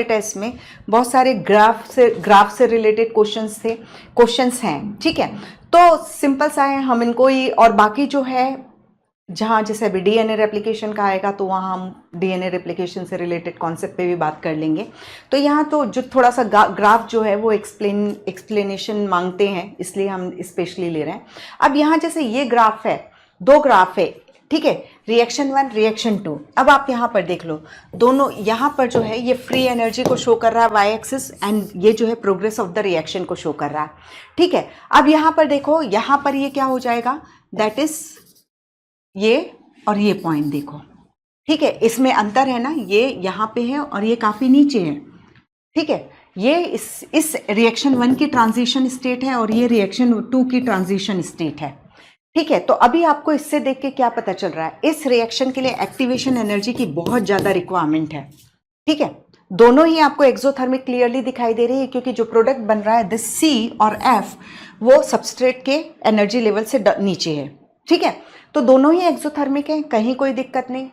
टेस्ट में बहुत सारे ग्राफ से रिलेटेड क्वेश्चंस हैं, ठीक है। तो सिंपल सा है, हम इनको ही, और बाकी जो है जहाँ जैसे अभी डीएनए रेप्लिकेशन का आएगा तो वहाँ हम डीएनए रेप्लिकेशन से रिलेटेड कॉन्सेप्ट पे भी बात कर लेंगे। तो यहाँ तो जो थोड़ा सा ग्राफ जो है वो एक्सप्लेनेशन मांगते हैं, इसलिए हम स्पेशली ले रहे हैं। अब यहाँ जैसे ये ग्राफ है, दो ग्राफ है, ठीक है, रिएक्शन 1 रिएक्शन 2। अब आप यहाँ पर देख लो, दोनों यहाँ पर जो है ये फ्री एनर्जी को शो कर रहा है वाई एक्सिस, एंड ये जो है प्रोग्रेस ऑफ द रिएक्शन को शो कर रहा है, ठीक है। अब यहाँ पर देखो, यहाँ पर ये क्या हो जाएगा, दैट इज ये और ये पॉइंट देखो, ठीक है, इसमें अंतर है ना, ये यहाँ पे है और ये काफ़ी नीचे है, ठीक है। ये इस रिएक्शन 1 की ट्रांजिशन स्टेट है और ये रिएक्शन 2 की ट्रांजिशन स्टेट है, ठीक है। तो अभी आपको इससे देख के क्या पता चल रहा है, इस रिएक्शन के लिए एक्टिवेशन एनर्जी की बहुत ज़्यादा रिक्वायरमेंट है, ठीक है। दोनों ही आपको एक्सोथर्मिक क्लियरली दिखाई दे रही है, क्योंकि जो प्रोडक्ट बन रहा है दिस C और F वो सबस्ट्रेट के एनर्जी लेवल से नीचे है, ठीक है। तो दोनों ही एक्सोथर्मिक हैं, कहीं कोई दिक्कत नहीं।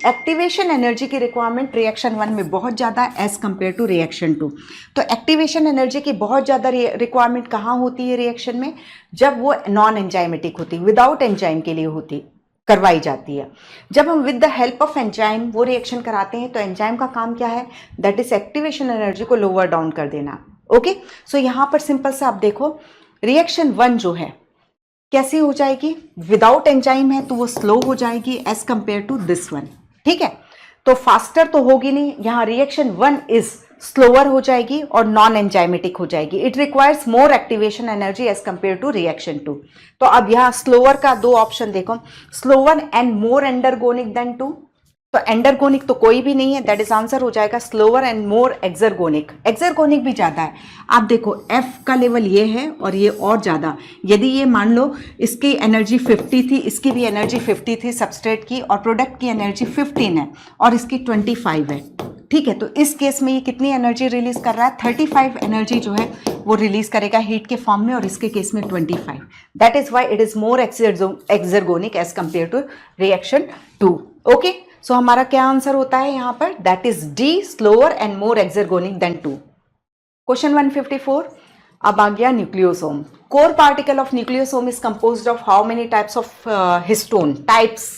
एक्टिवेशन एनर्जी की रिक्वायरमेंट रिएक्शन 1 में बहुत ज़्यादा एज कंपेयर टू रिएक्शन 2। तो एक्टिवेशन एनर्जी की बहुत ज़्यादा रिक्वायरमेंट कहाँ होती है रिएक्शन में, जब वो नॉन एंजाइमेटिक होती, विदाउट एंजाइम के लिए होती, करवाई जाती है। जब हम with the help of enzyme वो रिएक्शन कराते हैं तो एंजाइम का काम क्या है, दैट इज एक्टिवेशन एनर्जी को लोअर डाउन कर देना, ओके। सो यहाँ पर सिंपल से आप देखो, रिएक्शन 1 जो है कैसी हो जाएगी, विदाउट एंजाइम है तो वो स्लो हो जाएगी as compare to this one, ठीक है। तो फास्टर तो होगी नहीं, यहाँ रिएक्शन 1 इज स्लोअर हो जाएगी और नॉन एंजाइमेटिक हो जाएगी। It requires more activation energy as compare to reaction 2। तो अब यहाँ स्लोअर का दो ऑप्शन देखो, slower and more endergonic than 2। तो एंडरगोनिक तो कोई भी नहीं है, दैट इज आंसर हो जाएगा slower and more exergonic. Exergonic भी ज़्यादा है, आप देखो F का लेवल ये है और ये और ज़्यादा। यदि ये मान लो इसकी एनर्जी 50 थी, इसकी भी एनर्जी 50 थी सबस्ट्रेट की, और प्रोडक्ट की एनर्जी 15 है और इसकी 25 है, ठीक है। तो इस केस में ये कितनी एनर्जी रिलीज कर रहा है, 35 एनर्जी जो है वो रिलीज करेगा हीट के फॉर्म में, और इसके केस में 25। That is why it is more exergonic as compare to reaction 2, okay. So हमारा क्या आंसर होता है यहाँ पर, that is D, slower and more exergonic than 2। Question 154, अब आ गया nucleosome. Core particle of nucleosome is composed of how many types of histone, types,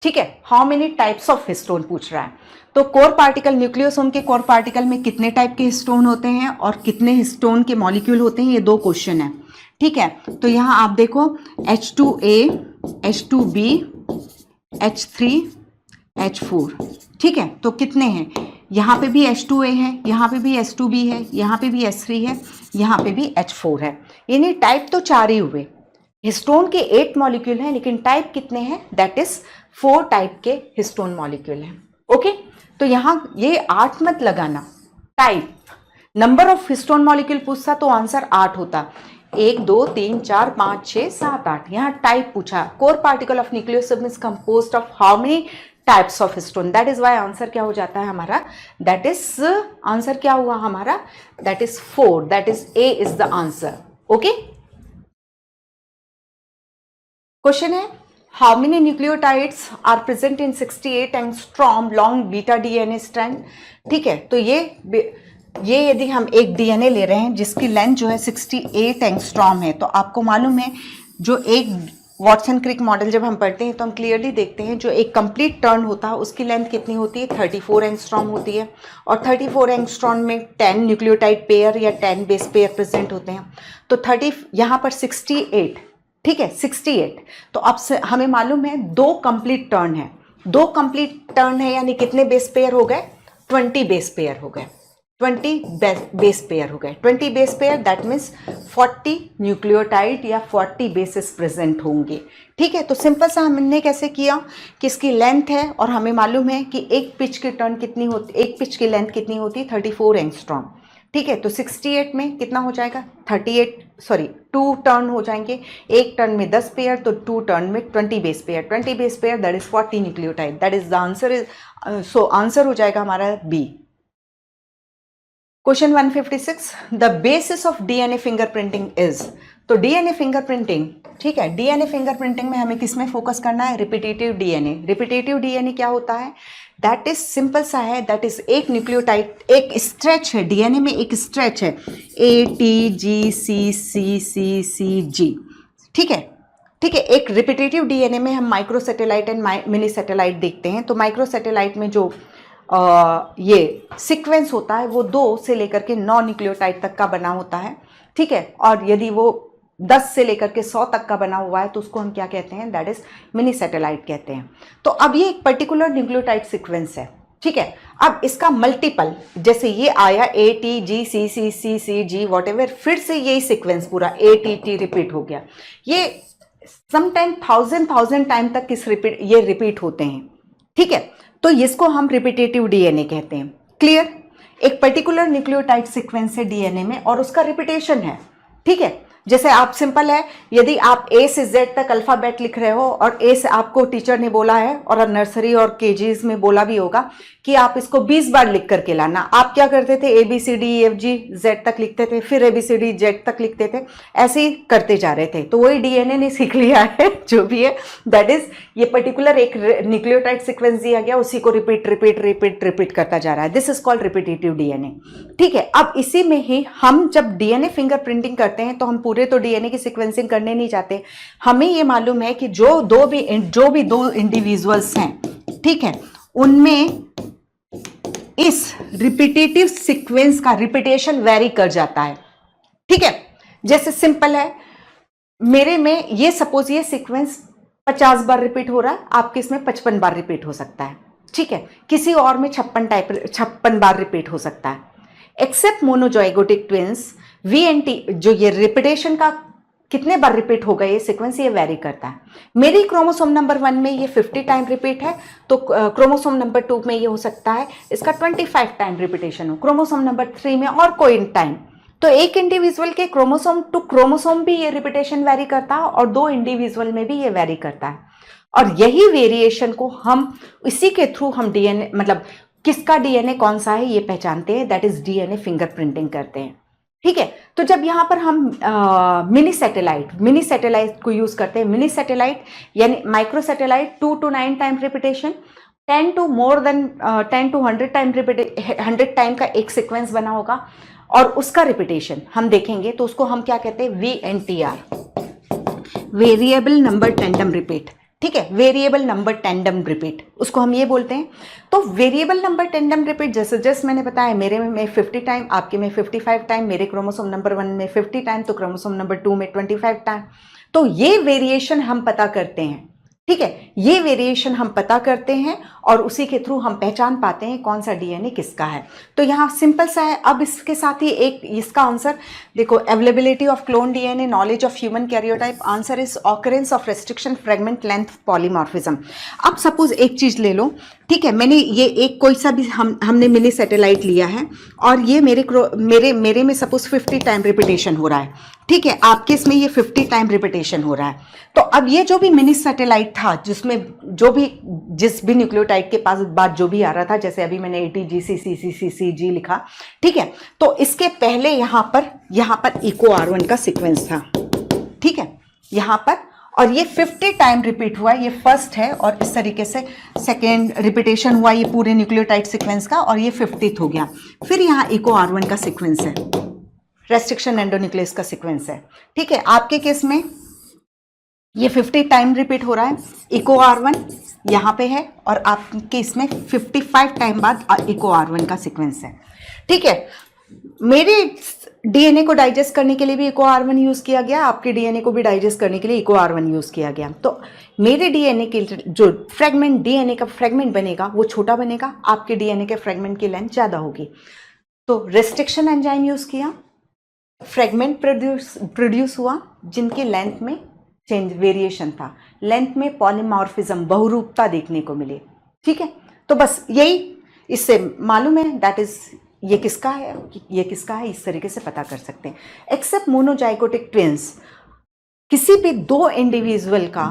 ठीक है, how many types of histone पूछ रहा है। तो कोर पार्टिकल, न्यूक्लियोसोम के कोर पार्टिकल में कितने टाइप के हिस्टोन होते हैं और कितने हिस्टोन के मॉलिक्यूल होते हैं, ये दो क्वेश्चन है, ठीक है, तो यहाँ आप देखो H2A, H2B, H3, H4, ठीक है, तो कितने हैं, यहाँ पे भी H2A है, यहाँ पे भी H2B है, यहाँ पे भी H3 है, यहाँ पे भी H4 है, यानी टाइप तो 4 ही हुए। हिस्टोन के 8 मॉलिक्यूल हैं लेकिन टाइप कितने हैं, दैट इज 4 टाइप के हिस्टोन मॉलिक्यूल हैं। ओके, तो यहाँ ये 8 मत लगाना, type, number of histone molecule पूछता तो आंसर 8 होता, 1 2 3 4 5 6 7 8, यहाँ टाइप पूछा, core particle of nucleosome is composed of how many types of histone, that is why answer क्या हो जाता है हमारा, दैट इज आंसर क्या हुआ हमारा, that is 4, that is A is the answer. Okay, question है how many nucleotides are present in 68 angstrom long beta DNA strand. ठीक है, तो ये यदि हम एक डीएनए ले रहे हैं जिसकी लेंथ जो है 68 एंगस्ट्रॉम है, तो आपको मालूम है जो एक वॉटसन क्रिक मॉडल जब हम पढ़ते हैं तो हम क्लियरली देखते हैं जो एक कंप्लीट टर्न होता है उसकी लेंथ कितनी होती है, 34 एंगस्ट्रॉम होती है, और 34 एंगस्ट्रॉम में 10 न्यूक्लियोटाइड पेयर या 10 बेस पेयर प्रेजेंट होते हैं, तो 30 यहाँ पर 68, ठीक है 68, तो अब से हमें मालूम है 2 कंप्लीट टर्न है, 2 कंप्लीट टर्न है यानी कितने बेस पेयर हो गए, 20 बेस पेयर हो गए, 20 बेस पेयर हो गए, 20 base pair, that means 40 nucleotide या 40 बेसिस प्रेजेंट होंगे। ठीक है, तो सिंपल सा हमने कैसे किया कि इसकी लेंथ है और हमें मालूम है कि एक पिच की टर्न कितनी होती, एक पिच की लेंथ कितनी होती है, 34 एंगस्ट्रॉम। ठीक है, तो 68 में कितना हो जाएगा, 2 टर्न हो जाएंगे, एक टर्न में 10 पेयर, तो 2 टर्न में 20 base pair, 20 base pair that is 40 nucleotide, that is the answer is, so आंसर हो जाएगा हमारा B. Question 156, the basis of DNA fingerprinting is, तो डीएनए फिंगरप्रिंटिंग, ठीक है, डीएनए फिंगरप्रिंटिंग में हमें किसमें फोकस करना है, रिपीटेटिव डीएनए। रिपीटेटिव डीएनए क्या होता है, दैट इज सिंपल सा है, दैट इज एक न्यूक्लियोटाइड, एक स्ट्रेच है डीएनए में, एक स्ट्रेच है ATGCCCCG। ठीक है, ठीक है, एक रिपीटेटिव डीएनए में हम माइक्रोसैटेलाइट एंड मिनी सैटेलाइट देखते हैं, तो माइक्रोसैटेलाइट में जो ये सीक्वेंस होता है वो 2 से लेकर के 9 न्यूक्लियोटाइड तक का बना होता है। ठीक है, और यदि वो 10 से लेकर के 100 तक का बना हुआ है तो उसको हम क्या कहते हैं, दैट इज मिनी सैटेलाइट कहते हैं। तो अब ये एक पर्टिकुलर न्यूक्लियोटाइड सीक्वेंस है। ठीक है, अब इसका मल्टीपल, जैसे ये आया ATGCCCCG वॉटेवर, फिर से यही सीक्वेंस पूरा ATT रिपीट हो गया, ये समटाइम 1000 टाइम तक ये रिपीट होते हैं। ठीक है, तो इसको हम रिपीटेटिव डीएनए कहते हैं। क्लियर, एक पर्टिकुलर न्यूक्लियोटाइड सीक्वेंस है डीएनए में और उसका रिपीटेशन है। ठीक है, जैसे आप सिंपल है, यदि आप A से Z तक अल्फाबेट लिख रहे हो और A से आपको टीचर ने बोला है और नर्सरी और केजीज में बोला भी होगा कि आप इसको 20 बार लिख करके लाना, आप क्या करते थे, ABCDEFG Z तक लिखते थे, फिर ABCD Z तक लिखते थे, ऐसे ही करते जा रहे थे। तो वही डीएनए ने सीख लिया है जो भी है, दैट इज ये पर्टिकुलर एक न्यूक्लियोटाइड सीक्वेंस दिया गया, उसी को रिपीट करता जा रहा है, this is called repetitive DNA. ठीक है, अब इसी में ही हम जब डीएनए फिंगरप्रिंटिंग करते हैं तो हम पूरे तो डीएनए की सीक्वेंसिंग करने नहीं जाते, हमें ये मालूम है कि जो भी 2 इंडिविजुअल्स हैं, ठीक है, उनमें इस रिपीटेटिव सीक्वेंस का रिपीटेशन वेरी कर जाता है। ठीक है, जैसे सिंपल है, मेरे में ये सपोज ये सीक्वेंस 50 बार रिपीट हो रहा है, आपके इसमें 55 बार रिपीट हो सकता है। ठीक है, किसी और में 56 बार रिपीट हो सकता है। एक्सेप्ट मोनोजाइगोटिक ट्विंस VNT, जो ये रिपीटेशन का कितने बार रिपीट होगा ये सीक्वेंस, ये वेरी करता है। मेरी क्रोमोसोम नंबर 1 में ये 50 टाइम रिपीट है, तो क्रोमोसोम नंबर 2 में ये हो सकता है इसका 25 टाइम रिपीटेशन हो, क्रोमोसोम नंबर 3 में और कोई टाइम। तो एक इंडिविजुअल के क्रोमोसोम टू क्रोमोसोम भी ये रिपीटेशन वेरी करता है और 2 इंडिविजुअल में भी ये वेरी करता है। और यही वेरिएशन को हम इसी के थ्रू हम डीएनए, मतलब किसका डीएनए कौन सा है ये पहचानते हैं, दैट इज डीएनए फिंगरप्रिंटिंग करते हैं। ठीक है, तो जब यहाँ पर हम मिनी सैटेलाइट को यूज करते हैं, मिनी सैटेलाइट यानी micro satellite 2 to 9 time repetition, 10 to 100 time 100 time का एक सीक्वेंस बना होगा और उसका रिपीटेशन हम देखेंगे तो उसको हम क्या कहते हैं, VNTR, variable number tandem repeat. ठीक है, वेरिएबल नंबर टेंडम रिपीट उसको हम ये बोलते हैं। तो वेरिएबल नंबर टेंडम रिपीट जैसे जस्ट मैंने बताया, मेरे में 50 टाइम, आपके में 55 टाइम, मेरे क्रोमोसोम नंबर 1 में 50 टाइम, तो क्रोमोसोम नंबर 2 में 25 टाइम। तो ये वेरिएशन हम पता करते हैं, ठीक है, ये वेरिएशन हम पता करते हैं और उसी के थ्रू हम पहचान पाते हैं कौन सा डीएनए किसका है। तो यहाँ सिंपल सा है। अब इसके साथ ही एक इसका आंसर देखो, availability of clone DNA, knowledge of human karyotype, answer is occurrence of restriction fragment length polymorphism. अब सपोज एक चीज ले लो, ठीक है, मैंने ये एक कोई सा भी हमने मिनी सैटेलाइट लिया है और ये मेरे में सपोज 50 टाइम रिपीटेशन हो रहा है, ठीक है, आपके इसमें ये 50 टाइम रिपीटेशन हो रहा है। तो अब ये जो भी मिनी सैटेलाइट था जिसमें जिस भी न्यूक्लियोटाइड के पास बाद जो भी आ रहा था, जैसे अभी मैंने ATGCCCCG लिखा, ठीक है, तो इसके पहले यहाँ पर इको R1 का सीक्वेंस था, ठीक है, यहाँ पर, और ये 50 टाइम रिपीट हुआ, ये फर्स्ट है, और इस तरीके से सेकेंड रिपीटेशन हुआ ये पूरे न्यूक्लियोटाइड सीक्वेंस का, और ये 50th हो गया। फिर यहाँ इको R1 का सीक्वेंस है, रेस्ट्रिक्शन एंडोन्यूक्लियस का सीक्वेंस है, ठीक है। आपके केस में ये 50 टाइम रिपीट हो रहा है, इको R1 यहाँ पे है, और आपके इसमें 55 टाइम बाद इको R1 का सीक्वेंस है, ठीक है। मेरे डीएनए को डाइजेस्ट करने के लिए भी इको R1 यूज किया गया, आपके डीएनए को भी डाइजेस्ट करने के लिए इको R1 यूज किया गया। तो मेरे डीएनए के जो फ्रेगमेंट, डीएनए का फ्रेगमेंट बनेगा वो छोटा बनेगा, आपके डीएनए के फ्रेगमेंट की लेंथ ज्यादा होगी। तो रेस्ट्रिक्शन एंजाइम यूज किया, फ्रेगमेंट प्रोड्यूस हुआ जिनकी लेंथ में चेंज वेरिएशन था, लेंथ में पॉलीमॉर्फिज्म, बहुरूपता देखने को मिली, ठीक है। तो बस यही इससे मालूम है, दैट इज ये किसका है, ये किसका है, इस तरीके से पता कर सकते हैं। एक्सेप्ट मोनोजाइगोटिक ट्विंस, किसी भी दो इंडिविजुअल का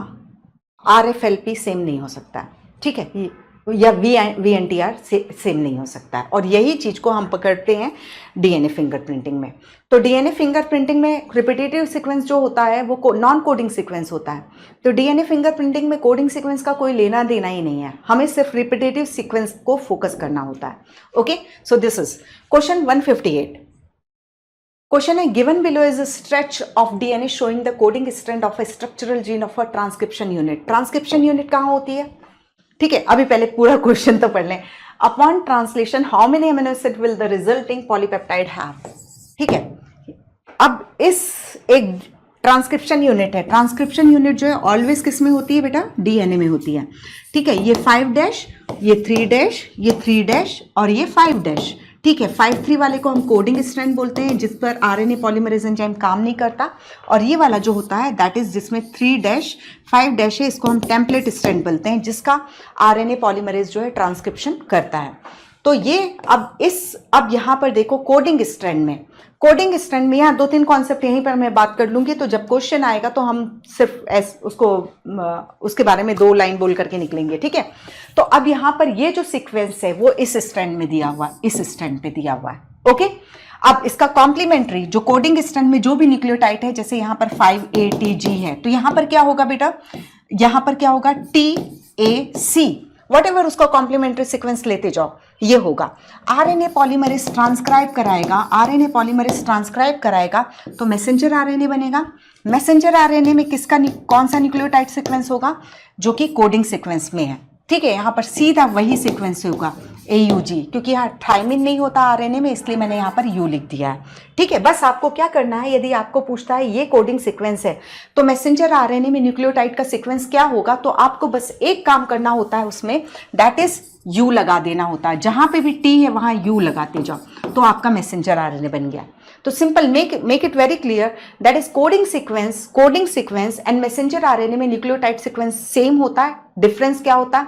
RFLP सेम नहीं हो सकता, ठीक है, या VNTR सेम नहीं हो सकता है, और यही चीज को हम पकड़ते हैं डीएनए फिंगरप्रिंटिंग में। तो डीएनए फिंगरप्रिंटिंग में रिपीटेटिव सीक्वेंस जो होता है वो नॉन कोडिंग सीक्वेंस होता है। तो डीएनए फिंगरप्रिंटिंग में कोडिंग सीक्वेंस का कोई लेना देना ही नहीं है, हमें सिर्फ रिपीटेटिव सीक्वेंस को फोकस करना होता है। Okay, so this is question 158। Question है, given below is a stretch of DNA showing the coding strand of a structural gene of a transcription unit. Transcription unit कहाँ होती है, ठीक है, अभी पहले पूरा क्वेश्चन तो पढ़ लें। Upon translation how many amino acid will the resulting polypeptide have, ठीक है। अब इस एक ट्रांसक्रिप्शन यूनिट है, ट्रांसक्रिप्शन यूनिट जो है ऑलवेज किस में होती है बेटा, डीएनए में होती है, ठीक है। ये 5' ये 3', ये 3' और ये 5', ठीक है। 5'3" वाले को हम कोडिंग स्ट्रैंड बोलते हैं, जिस पर RNA पॉलीमरेज एंजाइम काम नहीं करता, और ये वाला जो होता है दैट इज जिसमें 3', 5' है, इसको हम टेम्पलेट स्ट्रैंड बोलते हैं, जिसका RNA पॉलीमरेज जो है ट्रांसक्रिप्शन करता है। तो ये अब यहाँ पर देखो कोडिंग स्ट्रैंड में यहाँ 2-3 कॉन्सेप्ट यहीं पर मैं बात कर लूंगी, तो जब क्वेश्चन आएगा तो हम सिर्फ उसके बारे में 2 लाइन बोल करके निकलेंगे, ठीक है। तो अब यहाँ पर ये जो सीक्वेंस है वो इस स्ट्रैंड में दिया हुआ है, इस स्ट्रैंड पे दिया हुआ है, ओके। अब इसका कॉम्प्लीमेंट्री जो कोडिंग स्ट्रैंड में जो भी न्यूक्लियोटाइड है, जैसे यहाँ पर 5ATG है, तो यहाँ पर क्या होगा बेटा, यहाँ पर क्या होगा TAC, वट एवर उसका कॉम्प्लीमेंट्री सीक्वेंस लेते जाओ, ये होगा। RNA पॉलीमरेज ट्रांसक्राइब कराएगा, तो मैसेंजर RNA बनेगा। मैसेंजर RNA में कौन सा न्यूक्लियोटाइड सीक्वेंस होगा, जो कि कोडिंग सीक्वेंस में है, ठीक है। यहाँ पर सीधा वही सीक्वेंस होगा AUG, क्योंकि यहाँ थाइमिन नहीं होता RNA में, इसलिए मैंने यहाँ पर U लिख दिया है, ठीक है। बस आपको क्या करना है, यदि आपको पूछता है ये कोडिंग सीक्वेंस है तो मैसेंजर RNA में न्यूक्लियोटाइड का सीक्वेंस क्या होगा, तो आपको बस एक काम करना होता है उसमें, दैट इज U लगा देना होता है। जहां पे भी T है वहां U लगाते जाओ, तो आपका मैसेंजर RNA बन गया। तो simple, make it very clear, that is coding sequence and messenger RNA में न्यूक्लियोटाइड सीक्वेंस सेम होता है। डिफरेंस क्या होता है,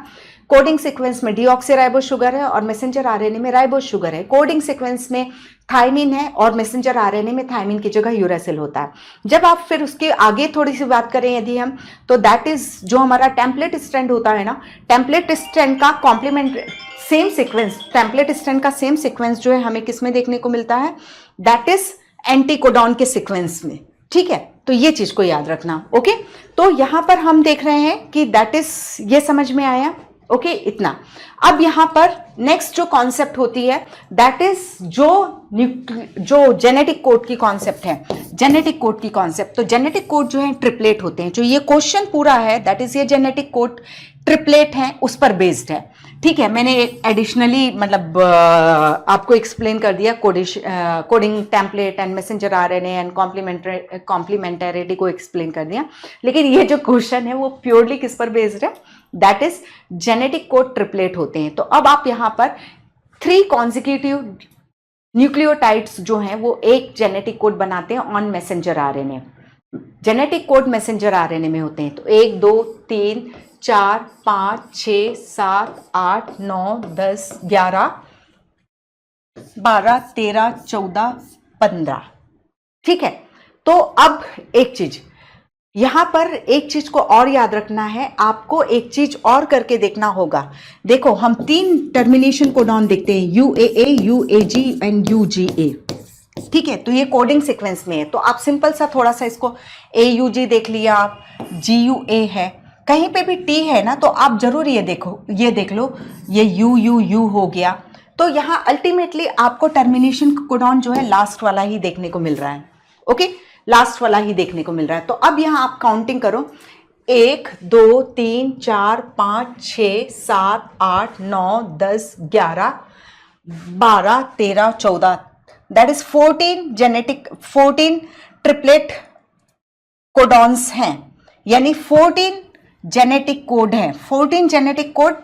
कोडिंग सीक्वेंस में डीऑक्सीराइबोस शुगर है और मैसेंजर RNA में राइबोस शुगर है। कोडिंग सीक्वेंस में थाइमिन है और मैसेंजर RNA में थाइमिन की जगह यूरासिल होता है। जब आप फिर उसके आगे थोड़ी सी बात करें यदि हम, तो दैट इज जो हमारा टेम्पलेट स्ट्रैंड होता है ना, टेम्पलेट स्ट्रैंड का complement same sequence, template strand का सेम सीक्वेंस जो है हमें किस में देखने को मिलता है, दैट इज एंटीकोडॉन के सीक्वेंस में, ठीक है। तो ये चीज को याद रखना, ओके। तो यहां पर हम देख रहे हैं कि दैट इज, ये समझ में आया, ओके इतना। अब यहां पर नेक्स्ट जो कॉन्सेप्ट होती है दैट इज जो जेनेटिक कोड की कॉन्सेप्ट है, जेनेटिक कोड की कॉन्सेप्ट। तो जेनेटिक कोड जो है ट्रिपलेट होते हैं। जो ये क्वेश्चन पूरा है दैट इज ये जेनेटिक कोड ट्रिपलेट है, उस पर बेस्ड है। ठीक है, मैंने एडिशनली मतलब आपको एक्सप्लेन कर दिया coding template and messenger RNA and complementarity को एक्सप्लेन कर दिया। लेकिन ये जो क्वेश्चन है वो प्योरली किस पर बेस्ड है, that is genetic code triplet होते हैं। तो अब आप यहां पर 3 कॉन्जिक्यूटिव न्यूक्लियोटाइड्स जो हैं वो एक जेनेटिक कोड बनाते हैं on messenger RNA. Genetic code messenger RNA में होते हैं। तो 1 2 3 4 5 6 7 8 9 10 11 12 13 14 15। ठीक है, तो अब एक चीज यहां पर, एक चीज को और याद रखना है आपको, एक चीज और करके देखना होगा। देखो हम 3 टर्मिनेशन कोडॉन देखते हैं, UAA, UAG एंड UGA। ठीक है, तो ये कोडिंग सीक्वेंस में है। तो आप सिंपल सा थोड़ा सा इसको AUG देख लिया, आप GUA है, कहीं पे भी T है ना, तो आप जरूर ये देखो, ये देख लो, ये UUU हो गया। तो यहां अल्टीमेटली आपको टर्मिनेशन कोडॉन जो है लास्ट वाला ही देखने को मिल रहा है। ओके, लास्ट वाला ही देखने को मिल रहा है। तो अब यहां आप काउंटिंग करो, 1 2 3 4 5 6 7 8 9 10 11 12 13 14, दैट इज 14 ट्रिपलेट कोडॉन्स हैं, यानी 14 जेनेटिक कोड हैं। 14 जेनेटिक कोड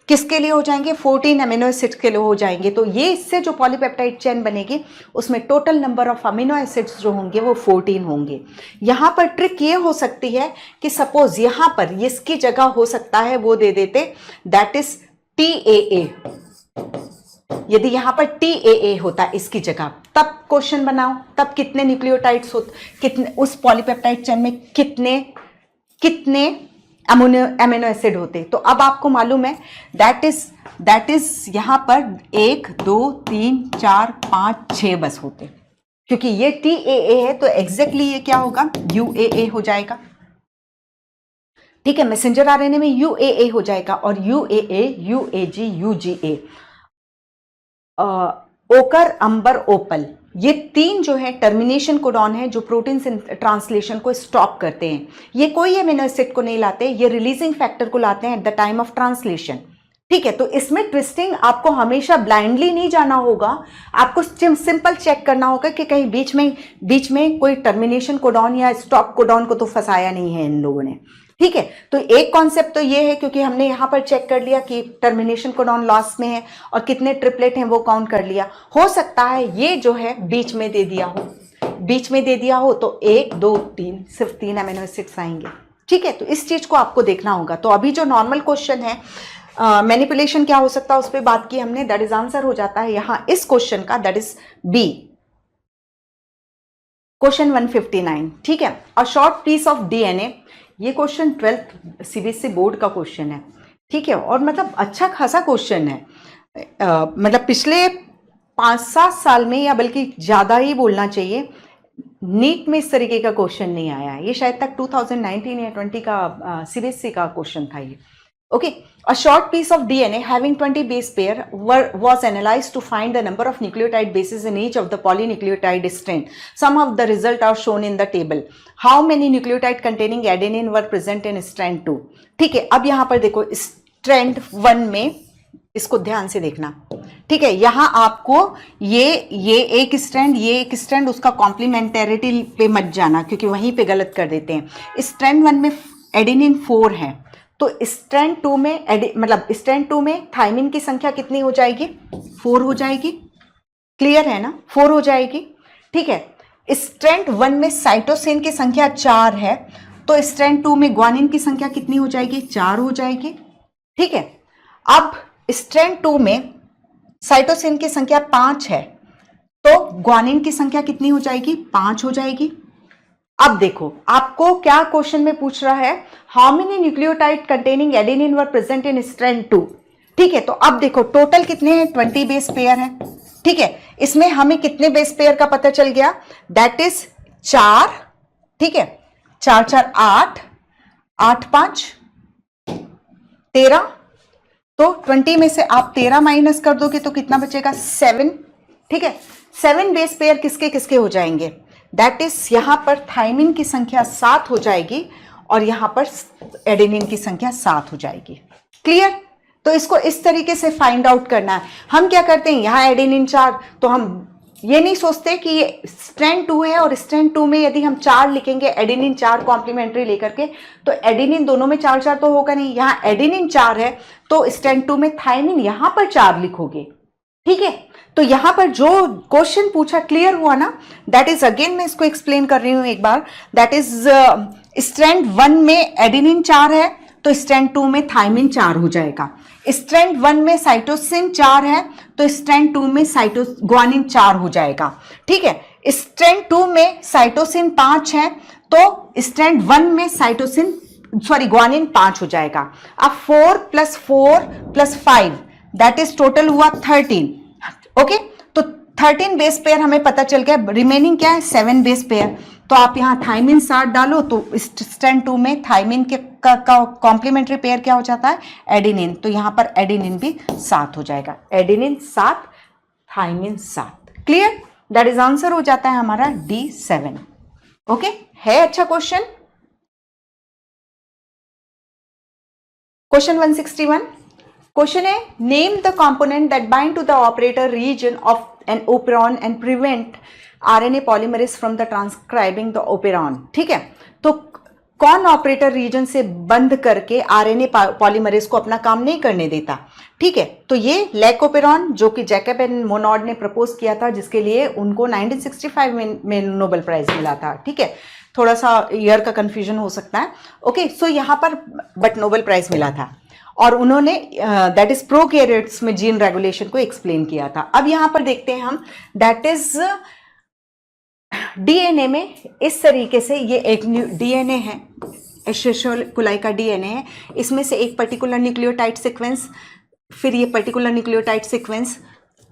किसके लिए हो जाएंगे? 14 अमीनो एसिड्स के लिए हो जाएंगे। तो ये इससे जो पॉलीपेप्टाइड चेन बनेगी उसमें total number of amino acids जो होंगे वो 14 होंगे। यहां पर ट्रिक ये हो सकती है कि सपोज यहां पर इसकी जगह हो सकता है वो दे देते दैट इज TAA। यदि यहां पर TAA होता इसकी जगह, तब क्वेश्चन बनाओ, तब कितने न्यूक्लियोटाइड्स होते, कितने उस पॉलीपेप्टाइड चेन में कितने अमीनो एसिड होते। तो अब आपको मालूम है दैट इज यहां पर 1 2 3 4 5 6 बस होते, क्योंकि ये TAA है तो एग्जैक्टली ये क्या होगा? UAA हो जाएगा। ठीक है, मैसेंजर आरएनए में UAA हो जाएगा, और UAA UAG UGA, ओकर अंबर ओपल, ये 3 जो है टर्मिनेशन कोडॉन है जो प्रोटीन ट्रांसलेशन को स्टॉप करते हैं। ये कोई अमीनो एसिड को नहीं लाते, ये रिलीजिंग फैक्टर को लाते हैं at the time of translation. ठीक है, तो इसमें ट्विस्टिंग आपको हमेशा ब्लाइंडली नहीं जाना होगा, आपको सिंपल चेक करना होगा कि कहीं बीच में कोई टर्मिनेशन कोडॉन या स्टॉप कोडॉन को तो फंसाया नहीं है इन लोगों ने। ठीक है, तो एक कॉन्सेप्ट तो ये है, क्योंकि हमने यहां पर चेक कर लिया कि टर्मिनेशन कोडॉन लास्ट में है और कितने ट्रिपलेट हैं वो काउंट कर लिया। हो सकता है ये जो है बीच में दे दिया हो, तो 1 2 3 सिर्फ 3 अमीनो एसिड्स आएंगे। ठीक है, तो इस चीज को आपको देखना होगा। तो अभी जो नॉर्मल क्वेश्चन है मैनिपुलेशन क्या हो सकता है उस पर बात की हमने, दैट इज आंसर हो जाता है यहां इस क्वेश्चन का, दैट इज B, क्वेश्चन 159। ठीक है, a short piece of DNA, ये क्वेश्चन 12th CBSE बोर्ड का क्वेश्चन है। ठीक है, और मतलब अच्छा खासा क्वेश्चन है, मतलब पिछले 5-7 साल में, या बल्कि ज्यादा ही बोलना चाहिए, नीट में इस तरीके का क्वेश्चन नहीं आया है। ये शायद तक 2019 या 20 का CBSE का क्वेश्चन था ये। Okay, a short piece of DNA having 20 base pair was analyzed to find the number of nucleotide bases in each of the polynucleotide strand. Some of the results are shown in the table. How many nucleotide containing adenine were present in strand 2? ठीक है, अब यहां पर देखो strand 1 में, इसको ध्यान से देखना। ठीक है, यहां आपको ये एक स्ट्रैंड उसका कॉम्प्लीमेंटेरिटी पे मत जाना, क्योंकि वहीं पे गलत कर देते हैं। स्ट्रैंड 1 में एडेनिन 4 है, तो स्ट्रैंड 2 में स्ट्रैंड 2 में थाइमिन की संख्या कितनी हो जाएगी? 4 हो जाएगी। क्लियर है ना? 4 हो जाएगी। ठीक है, स्ट्रैंड 1 में साइटोसिन की संख्या 4 है, तो स्ट्रैंड 2 में ग्वानिन की संख्या कितनी हो जाएगी? 4 हो जाएगी। ठीक है, अब स्ट्रैंड 2 में साइटोसिन की संख्या 5 है, तो ग्वानिन की संख्या कितनी हो जाएगी? 5 हो जाएगी। अब देखो आपको क्या क्वेश्चन में पूछ रहा है, how many nucleotide containing adenine were present in strand 2। ठीक है, तो अब देखो टोटल कितने हैं? 20 बेस पेयर है। ठीक है, इसमें हमें कितने बेस पेयर का पता चल गया? That is 4। ठीक है, 4 4 8, 8 5 13, तो 20 में से आप 13 माइनस कर दोगे तो कितना बचेगा? 7। ठीक है, 7 बेस पेयर किसके किसके हो जाएंगे? दैट इज यहां पर थायमिन की संख्या 7 हो जाएगी और यहां पर एडेनिन की संख्या 7 हो जाएगी। क्लियर? तो इसको इस तरीके से फाइंड आउट करना है। हम क्या करते हैं, यहां एडेनिन 4, तो हम ये नहीं सोचते कि ये स्ट्रैंड 2 है और स्ट्रैंड 2 में यदि हम 4 लिखेंगे, एडेनिन 4 कॉम्प्लीमेंट्री लेकर के, तो एडेनिन दोनों में 4-4 तो होगा नहीं। यहां एडेनिन 4 है तो स्ट्रैंड 2 में थायमिन यहां पर 4 लिखोगे। ठीक है, तो यहां पर जो क्वेश्चन पूछा, क्लियर हुआ ना? दैट इज, अगेन मैं इसको एक्सप्लेन कर रही हूं एक बार। दैट इज स्ट्रैंड 1 में एडेनिन 4 है तो स्ट्रैंड 2 में थायमिन 4 हो जाएगा। स्ट्रैंड 1 में साइटोसिन 4 है तो स्ट्रैंड 2 में ग्वानिन 4 हो जाएगा। ठीक है, स्ट्रैंड 2 में साइटोसिन 5 है तो स्ट्रैंड 1 में ग्वानिन 5 हो जाएगा। अब 4 + 4 + 5 दैट इज टोटल हुआ 13। ओके, तो 13 बेस पेयर हमें पता चल गया। रिमेनिंग क्या है? 7 बेस पेयर। तो आप यहां थायमिन 7 डालो तो स्ट्रैंड 2 में थायमिन के कॉम्प्लीमेंट्री पेयर क्या हो जाता है? एडेनिन। तो यहां पर एडेनिन भी 7 हो जाएगा। Adenine 7, thymine 7। Clear? That is answer हो जाता है हमारा D7। ओके, है अच्छा क्वेश्चन। क्वेश्चन 161 क्वेश्चन है, name the component that bind to the operator region of an operon and prevent RNA polymerase from the transcribing the operon. ठीक है, तो कौन ऑपरेटर रीजन से बंद करके आरएनए पॉलीमरेज को अपना काम नहीं करने देता? ठीक है, तो ये लैकोपेरॉन जो कि जैकब एंड मोनॉड ने प्रपोज किया था, जिसके लिए उनको 1965 में नोबेल प्राइज मिला था। ठीक है, थोड़ा सा ईयर का कंफ्यूजन हो सकता है। ओके, सो यहां पर बट नोबेल प्राइज मिला था और उन्होंने दैट इज प्रोकैरियोट्स में जीन रेगुलेशन को एक्सप्लेन किया था। अब यहां पर देखते हैं हम, दैट इज डीएनए में इस तरीके से, ये एक डीएनए है, एशेरियोल कोलाई का डीएनए है। इसमें से एक पर्टिकुलर न्यूक्लियोटाइड सीक्वेंस, फिर ये पर्टिकुलर न्यूक्लियोटाइड सीक्वेंस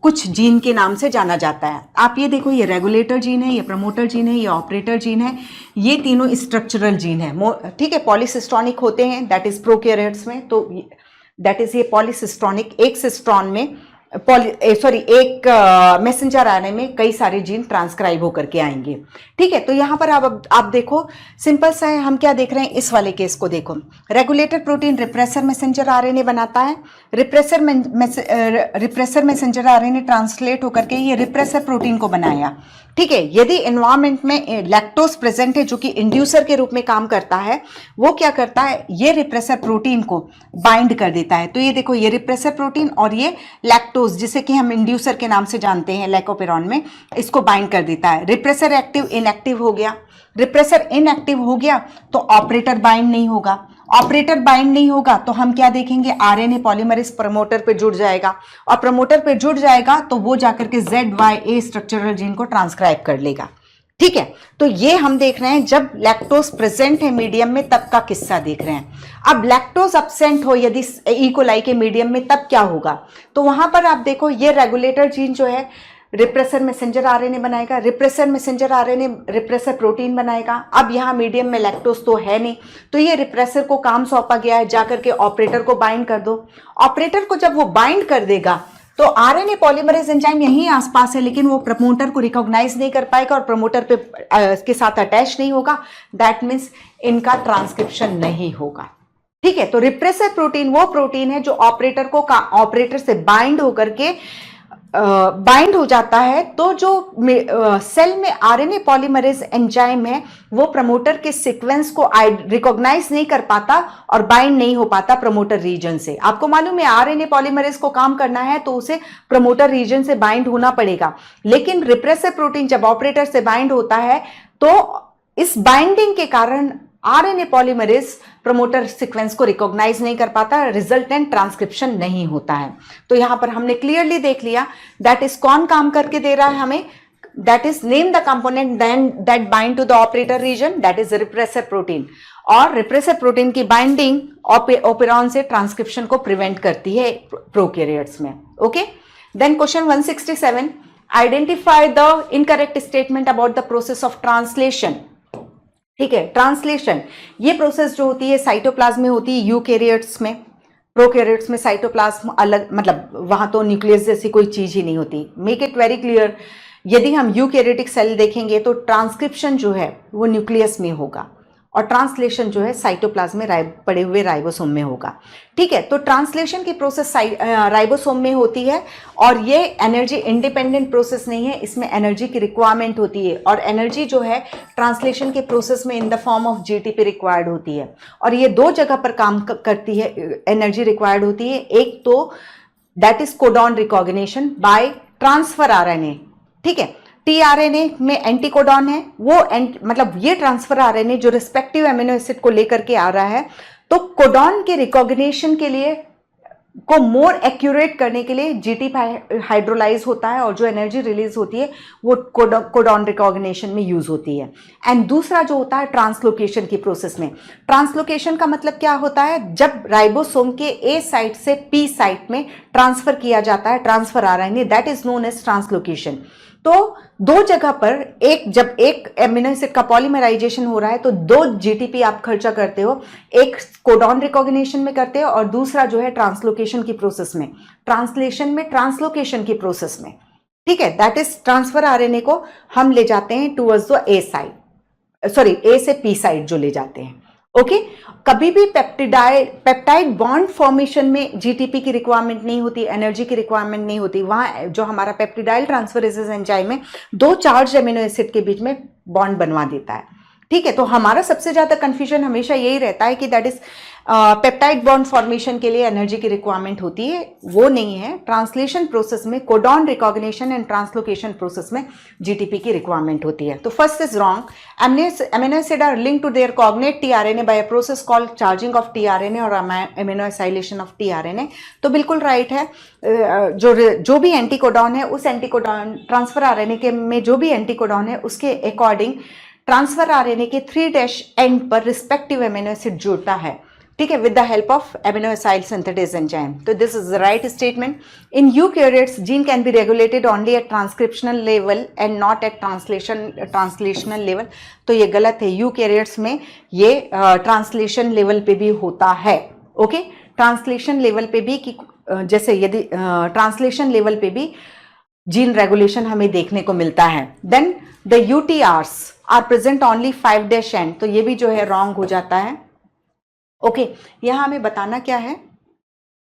कुछ जीन के नाम से जाना जाता है। आप ये देखो, ये रेगुलेटर जीन है, ये प्रमोटर जीन है, ये ऑपरेटर जीन है, ये तीनों स्ट्रक्चरल जीन है। ठीक है, पॉलीसिस्टोनिक होते हैं दैट इज प्रोकैरियोट्स में। तो दैट इज ये पॉलीसिस्टोनिक, एक सिस्ट्रॉन में एक मैसेंजर आरएनए में कई सारे जीन ट्रांसक्राइब होकर के आएंगे। ठीक है, तो यहां पर आप देखो, सिंपल सा है। हम क्या देख रहे हैं इस वाले केस को? देखो, regulator protein repressor messenger RNA बनाता है। रिप्रेसर मैसेंजर आरएनए ट्रांसलेट होकर के ये रिप्रेसर प्रोटीन को बनाया। ठीक है, यदि एनवायरमेंट में लैक्टोज प्रेजेंट है जो कि इंड्यूसर के रूप में काम करता है, वो क्या करता है, ये रिप्रेसर प्रोटीन को बाइंड कर देता है। तो ये देखो, ये रिप्रेसर प्रोटीन और ये लैक्टोज, जिसे कि हम इंड्यूसर के नाम से जानते हैं लैकोपेरॉन में, इसको बाइंड कर देता है। रिप्रेसर एक्टिव इनएक्टिव हो गया। रिप्रेसर इनएक्टिव हो गया तो ऑपरेटर बाइंड नहीं होगा। ऑपरेटर बाइंड नहीं होगा तो हम क्या देखेंगे, आरएनए पॉलीमरेज प्रमोटर पे जुड़ जाएगा और प्रमोटर पे जुड़ जाएगा तो वो जाकर के ZYA स्ट्रक्चरल जीन को ट्रांसक्राइब कर लेगा। ठीक है, तो ये हम देख रहे हैं जब लैक्टोज प्रेजेंट है मीडियम में तब का किस्सा देख रहे हैं। अब लैक्टोज एब्सेंट हो यदि ई कोलाई के मीडियम में, तब क्या होगा? तो वहां पर आप देखो, ये रेगुलेटर जीन जो है रिप्रेसर मैसेंजर आरएनए बनाएगा, repressor messenger RNA repressor protein बनाएगा। अब यहाँ मीडियम में लैक्टोज तो है नहीं, तो ये रिप्रेसर को काम सौंपा गया है, जाकर के ऑपरेटर को बाइंड कर दो। ऑपरेटर को जब वो बाइंड कर देगा तो आरएनए पॉलीमरेज एंजाइम यहीं आसपास है, लेकिन वो प्रमोटर को रिकॉग्नाइज नहीं कर पाएगा और प्रमोटर पे के साथ अटैच नहीं होगा। दैट मीन्स इनका ट्रांसक्रिप्शन नहीं होगा। ठीक है, तो रिप्रेसर प्रोटीन वो प्रोटीन है जो ऑपरेटर से बाइंड होकर के बाइंड हो जाता है। तो जो सेल में आरएनए पॉलीमरेज एंजाइम है वो प्रमोटर के सीक्वेंस को रिकॉग्नाइज नहीं कर पाता और बाइंड नहीं हो पाता प्रमोटर रीजन से। आपको मालूम है, आरएनए पॉलीमरेज को काम करना है तो उसे प्रमोटर रीजन से बाइंड होना पड़ेगा, लेकिन रिप्रेसर प्रोटीन जब ऑपरेटर से बाइंड होता है तो इस बाइंडिंग के कारण आरएनए पॉलीमरेज प्रमोटर सीक्वेंस को रिकॉग्नाइज नहीं कर पाता, रिजल्टेंट ट्रांसक्रिप्शन नहीं होता है। तो यहां पर हमने क्लियरली देख लिया दैट इज कौन काम करके दे रहा है हमें, that is name the component that bind to the operator region, that is repressor protein. और रिप्रेसर प्रोटीन की बाइंडिंग ओपेरॉन से ट्रांसक्रिप्शन को प्रिवेंट करती है प्रोकैरियोट्स में। Okay, then question 167, identify the incorrect statement about the process of translation. ठीक है, ट्रांसलेशन ये प्रोसेस जो होती है साइटोप्लाज्म में होती है यूकैरियोट्स में, प्रोकैरियोट्स में साइटोप्लाज्म अलग, मतलब वहां तो न्यूक्लियस जैसी कोई चीज ही नहीं होती। मेक इट वेरी क्लियर, यदि हम यूकैरियोटिक सेल देखेंगे तो ट्रांसक्रिप्शन जो है वो न्यूक्लियस में होगा और ट्रांसलेशन जो है साइटोप्लाज्म में पड़े हुए राइबोसोम में होगा। ठीक है, तो ट्रांसलेशन की प्रोसेस राइबोसोम में होती है और ये एनर्जी इंडिपेंडेंट प्रोसेस नहीं है, इसमें एनर्जी की रिक्वायरमेंट होती है और एनर्जी जो है ट्रांसलेशन के प्रोसेस में in the form of GTP required होती है। और ये दो जगह पर काम करती है, एनर्जी रिक्वायर्ड होती है। एक तो that is codon recognition by transfer RNA. ठीक है, टीआरएनए में एंटीकोडॉन है, वो मतलब ये ट्रांसफर आरएनए जो रिस्पेक्टिव एमिनो एसिड को लेकर के आ रहा है, तो कोडॉन के रिकॉग्निशन के लिए को मोर एक्यूरेट करने के लिए जीटीपी हाइड्रोलाइज होता है और जो एनर्जी रिलीज होती है वो कोडॉन रिकॉग्निशन में यूज होती है। एंड दूसरा जो होता है ट्रांसलोकेशन की प्रोसेस में। ट्रांसलोकेशन का मतलब क्या होता है, जब राइबोसोम के ए साइट से पी साइट में ट्रांसफर किया जाता है transfer RNA, that is known as translocation. तो दो जगह पर जब एक एमिनो एसिड का पॉलीमराइजेशन हो रहा है तो दो जीटीपी आप खर्चा करते हो, एक कोडॉन रिकॉग्निशन में करते हो और दूसरा जो है ट्रांसलोकेशन की प्रोसेस में, ट्रांसलेशन में ट्रांसलोकेशन की प्रोसेस में। ठीक है, दैट इज ट्रांसफर आरएनए को हम ले जाते हैं towards the A side, sorry A से पी साइड जो ले जाते हैं। ओके, कभी भी पेप्टाइड बॉन्ड फॉर्मेशन में जीटीपी की रिक्वायरमेंट नहीं होती, एनर्जी की रिक्वायरमेंट नहीं होती। वहां जो हमारा पेप्टिडाइल ट्रांसफरेजेस एंजाइम है दो चार्ज एमिनो एसिड के बीच में बॉन्ड बनवा देता है। ठीक है, तो हमारा सबसे ज्यादा कंफ्यूजन हमेशा यही रहता है कि that is peptide bond formation के लिए एनर्जी की रिक्वायरमेंट होती है, वो नहीं है। ट्रांसलेशन प्रोसेस में codon recognition and translocation process में जीटीपी की रिक्वायरमेंट होती है। तो first is wrong. Amino acid are linked to their cognate tRNA by a process called charging of tRNA और एमिनो एसाइलेशन ऑफ टीआरएनए। तो बिल्कुल राइट है, जो भी एंटीकोडॉन है उस एंटीकोडॉन ट्रांसफर आरएनए के में जो भी एंटीकोडॉन है उसके अकॉर्डिंग ट्रांसफर आरएनए के 3' एंड पर रिस्पेक्टिव एमिनो एसिड जुड़ता है। ठीक है, with the help of amino acyl synthetase enzyme. तो this is the right statement. In eukaryotes gene can be regulated only at transcriptional level and not at translational level. तो ये गलत है, यूकैरियोट्स में ये ट्रांसलेशन लेवल पे भी होता है। ओके, ट्रांसलेशन लेवल पे भी कि जैसे यदि ट्रांसलेशन लेवल पे भी जीन रेगुलेशन हमें देखने को मिलता है। Then the UTRs are present only 5' end, तो ये भी जो है रॉन्ग हो जाता है। ओके, यहां हमें बताना क्या है,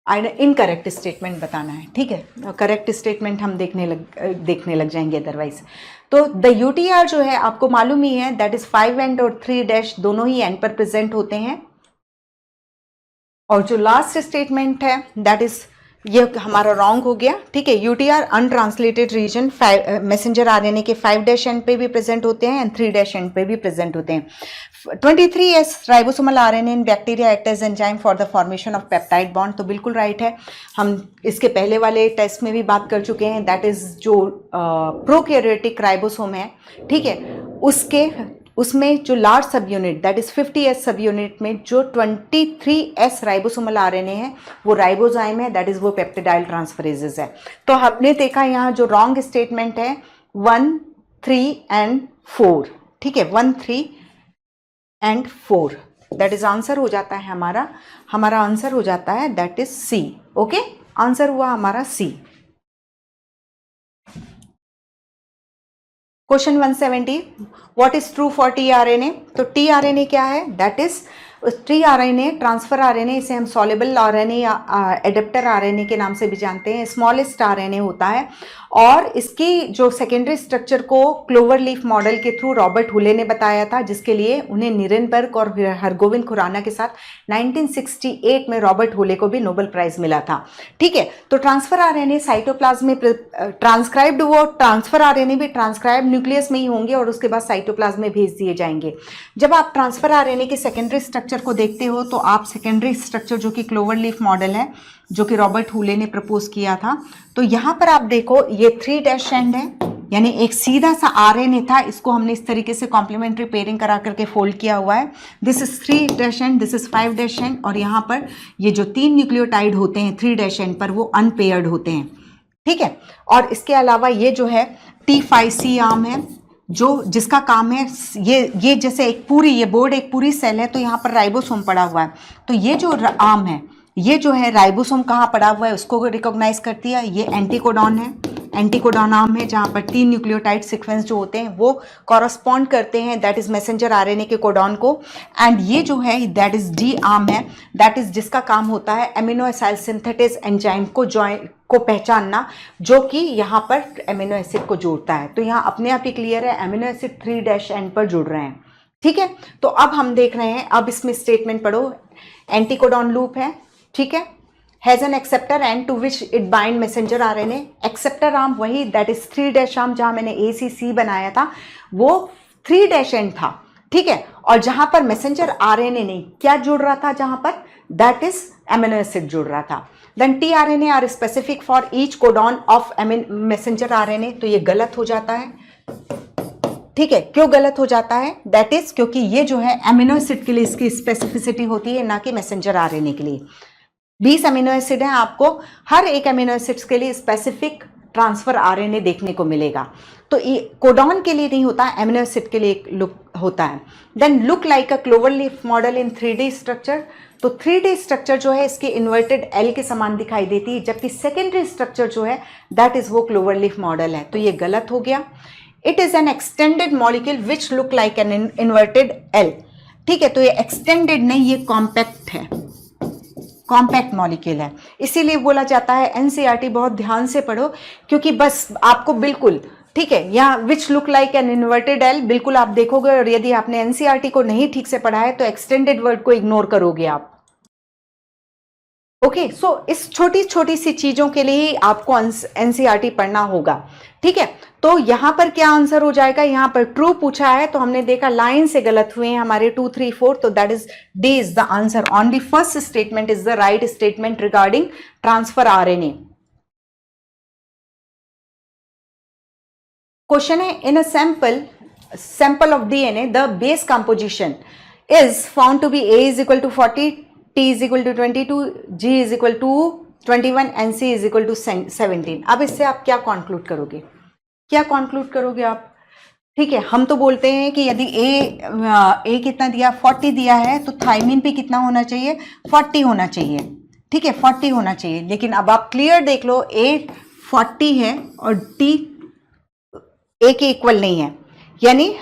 इनकरेक्ट स्टेटमेंट बताना है। ठीक है, करेक्ट स्टेटमेंट हम देखने लग जाएंगे अदरवाइज। तो द यूटीआर जो है आपको मालूम ही है, दैट इज 5 एंड और 3' दोनों ही एंड पर प्रेजेंट होते हैं। और जो लास्ट स्टेटमेंट है दैट इज ये हमारा रॉन्ग हो गया। ठीक है, UTR untranslated region messenger RNA के 5' एंड पे भी प्रेजेंट होते हैं एंड 3' एंड पे भी प्रेजेंट होते हैं। 23S ribosomal RNA in bacteria act as enzyme for the formation of peptide bond. तो बिल्कुल राइट है, हम इसके पहले वाले टेस्ट में भी बात कर चुके हैं। दैट इज जो प्रोकैरियोटिक राइबोसोम है, ठीक है, उसमें जो लार्ज सब यूनिट दैट इज 50S सब यूनिट में जो 23S राइबोसोमल आरएनए है वो राइबोजाइम है, दैट इज वो पेप्टिडाइल ट्रांसफरेजेस है। तो हमने देखा यहाँ जो रॉन्ग स्टेटमेंट है 1, 3 एंड 4। ठीक है, 1, 3 एंड 4 दैट इज आंसर हो जाता है हमारा आंसर हो जाता है that is C. Okay, answer हुआ हमारा C. Question 170, what is true for tRNA. तो टीआरएनए क्या है, that is tRNA transfer RNA, इसे हम सॉल्युबल आरएनए या एडेप्टर आरएनए के नाम से भी जानते हैं। स्मॉलेस्ट आरएनए होता है और इसकी जो सेकेंडरी स्ट्रक्चर को क्लोवर लीफ मॉडल के थ्रू रॉबर्ट हुले ने बताया था, जिसके लिए उन्हें निरेनबर्ग और हरगोविंद खुराना के साथ 1968 में रॉबर्ट हुले को भी नोबेल प्राइज मिला था। ठीक है, तो ट्रांसफर आरएनए साइटोप्लाज्म में ट्रांसक्राइब्ड, वो ट्रांसफर आरएनए भी ट्रांसक्राइब्ड न्यूक्लियस में ही होंगे और उसके बाद साइटोप्लाज्म में भेज दिए जाएंगे। जब आप ट्रांसफर आरएनए के सेकेंडरी स्ट्रक्चर को देखते हो तो आप सेकेंडरी स्ट्रक्चर जो कि क्लोवर लीफ मॉडल है, जो कि रॉबर्ट हुले ने प्रपोज किया था, तो यहां पर आप देखो ये 3' एंड है, यानी एक सीधा सा आरएनए था, इसको हमने इस तरीके से कॉम्प्लीमेंट्री पेयरिंग करा करके फोल्ड किया हुआ है। This is 3' and, this is 5' and, और यहाँ पर ये जो 3 न्यूक्लियोटाइड होते हैं 3' एंड पर वो अनपेयर्ड होते हैं। ठीक है, और इसके अलावा ये जो है T5C आर्म है, जो जिसका काम है ये जैसे एक पूरी ये बोर्ड एक पूरी सेल है, तो यहाँ पर राइबोसोम पड़ा हुआ है, तो ये जो आर्म है ये जो है राइबोसोम कहाँ पड़ा हुआ है उसको रिकॉग्नाइज करती है, ये एंटीकोडॉन है, एंटीकोडॉन नाम है, जहाँ पर 3 न्यूक्लियोटाइड सीक्वेंस जो होते हैं वो कॉरस्पॉन्ड करते हैं दैट इज मैसेंजर आरएनए के कोडॉन को। एंड ये जो है दैट इज डी आर्म है, दैट इज जिसका काम होता है एमिनो एसिड सिंथेटेज एंजाइम को पहचानना, जो कि यहाँ पर एमिनो एसिड को जोड़ता है। तो यहाँ अपने आप ही क्लियर है, एमिनो एसिड 3' एंड पर जुड़ रहे हैं, ठीक है। तो अब हम देख रहे हैं, अब इसमें स्टेटमेंट पढ़ो, एंटीकोडॉन लूप है, ठीक है, has an acceptor end to which it bind messenger RNA. Acceptor arm वही दैट इज 3' आर्म, जहां मैंने ACC बनाया था वो 3' एंड था, ठीक है। और जहां पर मैसेंजर आरएनए नहीं क्या जुड़ रहा था, जहां पर दैट इज एमिनो एसिड जुड़ रहा था। Then tRNA are specific for each codon of messenger RNA. तो ये गलत हो जाता है, ठीक है। क्यों गलत हो जाता है, दैट इज क्योंकि ये जो है एमिनो एसिड के लिए इसकी स्पेसिफिसिटी होती है, ना कि मैसेंजर आरएनए के लिए। 20 अमीनो एसिड है, आपको हर एक अमीनो एसिड्स के लिए स्पेसिफिक ट्रांसफर आरएनए देखने को मिलेगा। तो ये कोडॉन के लिए नहीं होता, एमिनो एसिड के लिए लुक होता है। Then look like a clover leaf model in 3D structure. तो 3D स्ट्रक्चर जो है इसके इन्वर्टेड एल के समान दिखाई देती है, जबकि सेकेंडरी स्ट्रक्चर जो है दैट इज वो क्लोवर लीफ मॉडल है। तो ये गलत हो गया। It is an extended molecule which look like an inverted L, ठीक है। तो ये एक्सटेंडेड नहीं, ये कॉम्पैक्ट है, कॉम्पैक्ट मॉलिक्यूल है, इसीलिए बोला जाता है। एनसीईआरटी बहुत ध्यान से पढ़ो, क्योंकि बस आपको बिल्कुल, ठीक है, यहाँ which look like an inverted L बिल्कुल आप देखोगे, और यदि आपने एनसीईआरटी को नहीं ठीक से पढ़ा है तो एक्सटेंडेड वर्ड को इग्नोर करोगे आप। ओके, सो इस छोटी छोटी सी चीजों के लिए आपको एनसीईआरटी पढ़ना होगा, ठीक है। तो यहां पर क्या आंसर हो जाएगा, यहां पर ट्रू पूछा है तो हमने देखा लाइन से गलत हुए हैं हमारे 2, 3, 4, तो that is D is the answer. Only first statement is the right statement regarding transfer RNA. Question है, in a sample of DNA the base composition is found to be A is equal to 40, T is equal to 22, G is equal to 21 and C is equal to 17। अब इससे आप क्या कंक्लूड करोगे, क्या कंक्लूड करोगे आप, ठीक है। हम तो बोलते हैं कि यदि A कितना दिया, 40 दिया है, तो थाइमिन पे कितना होना चाहिए, 40 होना चाहिए, ठीक है, 40 होना चाहिए। लेकिन अब आप क्लियर देख लो, A 40 है और T A के इक्वल नहीं है, यानी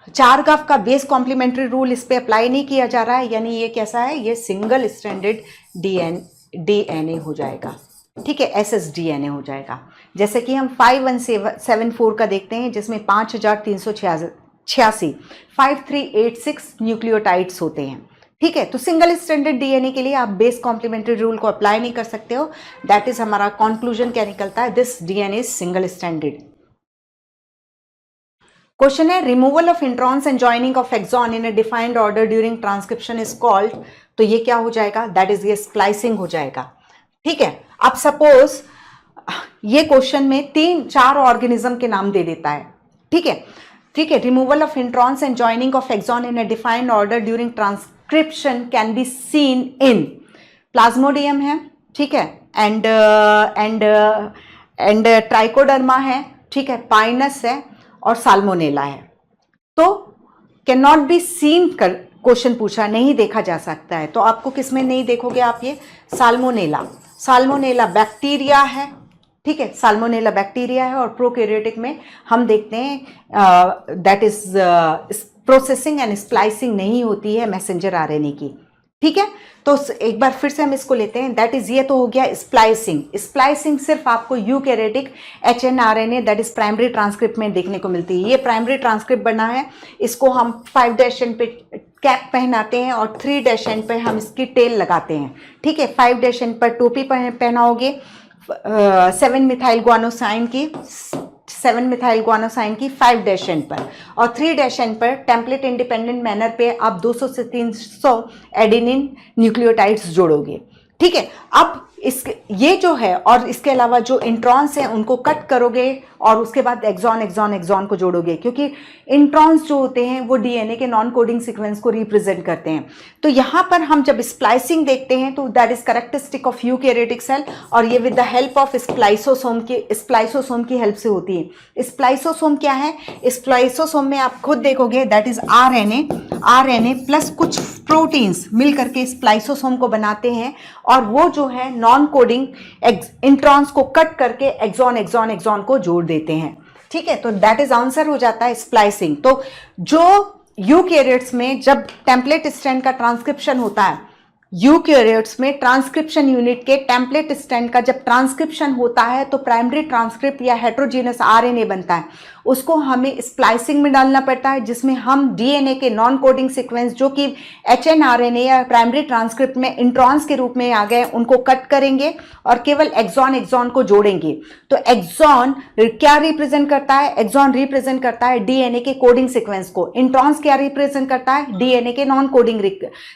चारगाफ का बेस कॉम्प्लीमेंट्री रूल इस पे अप्लाई नहीं किया जा रहा है, यानी ये कैसा है, ये सिंगल स्ट्रैंडेड डीएनए हो जाएगा, ठीक है, SSDNA हो जाएगा। जैसे कि हम 5174 का देखते हैं, जिसमें 5386 5386 न्यूक्लियोटाइड्स होते हैं, ठीक है। तो सिंगल स्ट्रैंडेड डीएनए के लिए आप बेस कॉम्प्लीमेंट्री रूल को अप्लाई नहीं कर सकते हो, दैट इज हमारा कंक्लूजन क्या निकलता है, this DNA is single stranded. Question है, removal of introns and joining of exon in a defined order during transcription is called. तो ये क्या हो जाएगा, दैट इज ये स्प्लाइसिंग हो जाएगा, ठीक है। अब सपोज ये क्वेश्चन में 3-4 ऑर्गेनिज्म के नाम दे देता है, ठीक है, ठीक है। Removal of introns and joining of exon in a defined order during transcription can be seen in Plasmodium है, ठीक है, एंड ट्राइकोडर्मा है, ठीक है, पाइनस है और साल्मोनेला है। तो कैन नॉट बी सीन कर क्वेश्चन पूछा, नहीं देखा जा सकता है, तो आपको किसमें नहीं देखोगे आप, ये साल्मोनेला बैक्टीरिया है, ठीक है, साल्मोनेला बैक्टीरिया है। और प्रोकैरियोटिक में हम देखते हैं that is processing and splicing नहीं होती है मैसेंजर आरएनए की, ठीक है। तो एक बार फिर से हम इसको लेते हैं, दैट इज ये तो हो गया स्प्लाइसिंग। स्प्लाइसिंग सिर्फ आपको eukaryotic HNRNA that is primary transcript में देखने को मिलती है। ये प्राइमरी ट्रांसक्रिप्ट बना है, इसको हम 5' एंड पे कैप पहनाते हैं और 3' एंड पे हम इसकी टेल लगाते हैं, ठीक है। 5' एंड पर टोपी पहनाओगे 7 मिथाइल ग्वानोसाइन की 5' एंड पर, और 3' एंड पर टेम्पलेट इंडिपेंडेंट मैनर पे आप 200 से 300 एडेनिन न्यूक्लियोटाइड्स जोड़ोगे, ठीक है। अब ये जो है, और इसके अलावा जो इंट्रॉन्स हैं उनको कट करोगे और उसके बाद एक्सॉन को जोड़ोगे, क्योंकि इंट्रॉन्स जो होते हैं वो डीएनए के नॉन कोडिंग सीक्वेंस को रिप्रेजेंट करते हैं। तो यहाँ पर हम जब स्प्लाइसिंग देखते हैं तो that is characteristic of eukaryotic cell, और ये with the help of spliceosome की हेल्प से होती है। स्प्लाइसोसोम क्या है, स्प्लाइसोसोम में आप खुद देखोगे दैट इज आरएनए प्लस कुछ प्रोटीन्स मिल करके स्प्लाइसोसोम को बनाते हैं और वो जो है नॉन कोडिंग इंट्रॉन्स को कट करके एक्सॉन एक्सॉन एक्सॉन को जोड़ देते हैं। ठीक है, तो दैट इज आंसर हो जाता है स्प्लाइसिंग। तो जो यूकैरियोट्स में जब टेम्पलेट स्ट्रैंड का ट्रांसक्रिप्शन होता है, यूकैरियोट्स में ट्रांसक्रिप्शन यूनिट के टेम्पलेट स्ट्रैंड का जब ट्रांसक्रिप्शन होता है तो प्राइमरी ट्रांसक्रिप्ट या हेट्रोजीनस आरएनए बनता है, उसको हमें स्प्लाइसिंग में डालना पड़ता है, जिसमें हम डीएनए के नॉन कोडिंग सीक्वेंस जो कि एचएनआरएनए या प्राइमरी ट्रांसक्रिप्ट में इंट्रॉन्स के रूप में आ गए उनको कट करेंगे और केवल एक्सॉन एक्सॉन को जोड़ेंगे। तो एक्सॉन क्या रिप्रेजेंट करता है? एक्सॉन रिप्रेजेंट करता है डीएनए के कोडिंग सीक्वेंस को। इंट्रॉन्स क्या रिप्रेजेंट करता है? डीएनए के नॉन कोडिंग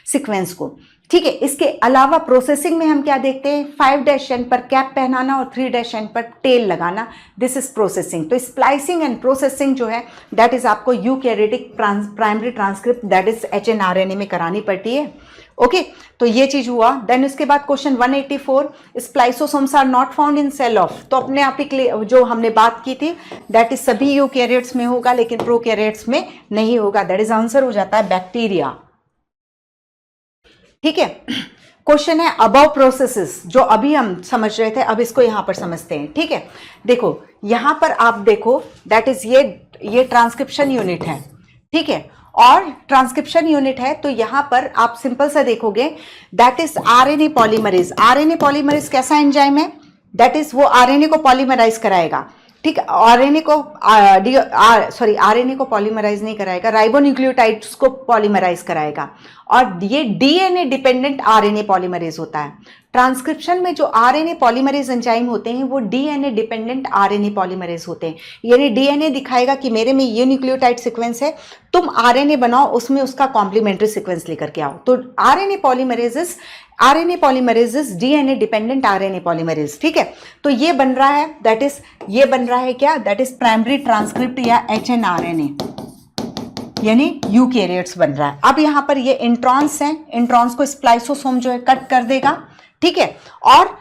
सीक्वेंस को। ठीक है, इसके अलावा प्रोसेसिंग में हम क्या देखते हैं? 5' एंड पर कैप पहनाना और 3' एंड पर टेल लगाना, दिस इज प्रोसेसिंग। तो स्प्लाइसिंग एंड प्रोसेसिंग जो है दैट इज आपको eukaryotic primary transcript that is hnRNA में करानी पड़ती है। ओके, तो ये चीज हुआ। देन उसके बाद question 184, spliceosomes are not found in cell of. तो अपने आप ही जो हमने बात की थी दैट इज सभी यूकैरियोट्स में होगा लेकिन प्रोकैरियोट्स में नहीं होगा, दैट इज आंसर हो जाता है बैक्टीरिया। ठीक है, क्वेश्चन है अबव प्रोसेसेस, जो अभी हम समझ रहे थे अब इसको यहां पर समझते हैं। ठीक है, देखो यहां पर आप देखो दैट इज ये ट्रांसक्रिप्शन यूनिट है। ठीक है, और ट्रांसक्रिप्शन यूनिट है तो यहां पर आप सिंपल सा देखोगे that is RNA polymerase. RNA polymerase कैसा एंजाइम है? दैट इज वो आरएनए को पॉलीमराइज कराएगा। ठीक है, आरएनए को पॉलीमराइज नहीं कराएगा, राइबोन्यूक्लियोटाइड्स को पॉलीमराइज कराएगा और ये डीएनए डिपेंडेंट आरएनए पॉलीमरेज होता है। ट्रांसक्रिप्शन में जो आरएनए पॉलीमरेज एंजाइम होते हैं वो डीएनए डिपेंडेंट आरएनए पॉलीमरेज होते हैं। यानी डीएनए दिखाएगा कि मेरे में ये न्यूक्लियोटाइड सीक्वेंस है, तुम आरएनए बनाओ उसमें उसका कॉम्प्लीमेंट्री सीक्वेंस लेकर के आओ। तो RNA polymerases DNA dependent RNA polymerase. ठीक है, तो ये बन रहा है दैट इज ये बन रहा है क्या? दैट इज प्राइमरी ट्रांसक्रिप्ट या एचएनआरएनए, यानी यूकैरियोट्स बन रहा है। अब यहां पर ये इंट्रॉन्स हैं, इंट्रॉन्स को स्प्लाइसोसोम जो है कट कर देगा। ठीक है, और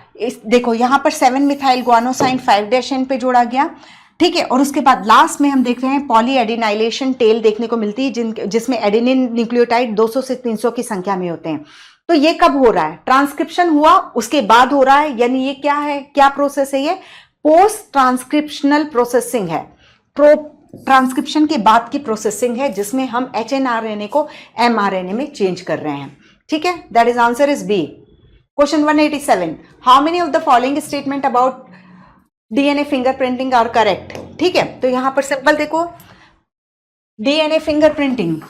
देखो यहां पर 7 मिथाइल गुआनोसाइन 5' एंड पे जोड़ा गया। ठीक है, और उसके बाद लास्ट में हम देख रहे हैं पॉली एडिनाइलेशन टेल देखने को मिलती है जिसमें एडेनिन न्यूक्लियोटाइड 200 से 300 की संख्या में होते हैं। तो ये कब हो रहा है? ट्रांसक्रिप्शन हुआ उसके बाद हो रहा है, यानी ये क्या है, क्या प्रोसेस है? ये पोस्ट ट्रांसक्रिप्शनल प्रोसेसिंग है, ट्रांसक्रिप्शन के बाद की प्रोसेसिंग है जिसमें हम एचएनआरएनए को एमआरएनए में चेंज कर रहे हैं। ठीक है, that is answer is B. Question 187, how many of the following statement about DNA fingerprinting are correct? ठीक है, तो यहां पर सिंपल देखो डीएनए फिंगरप्रिंटिंग।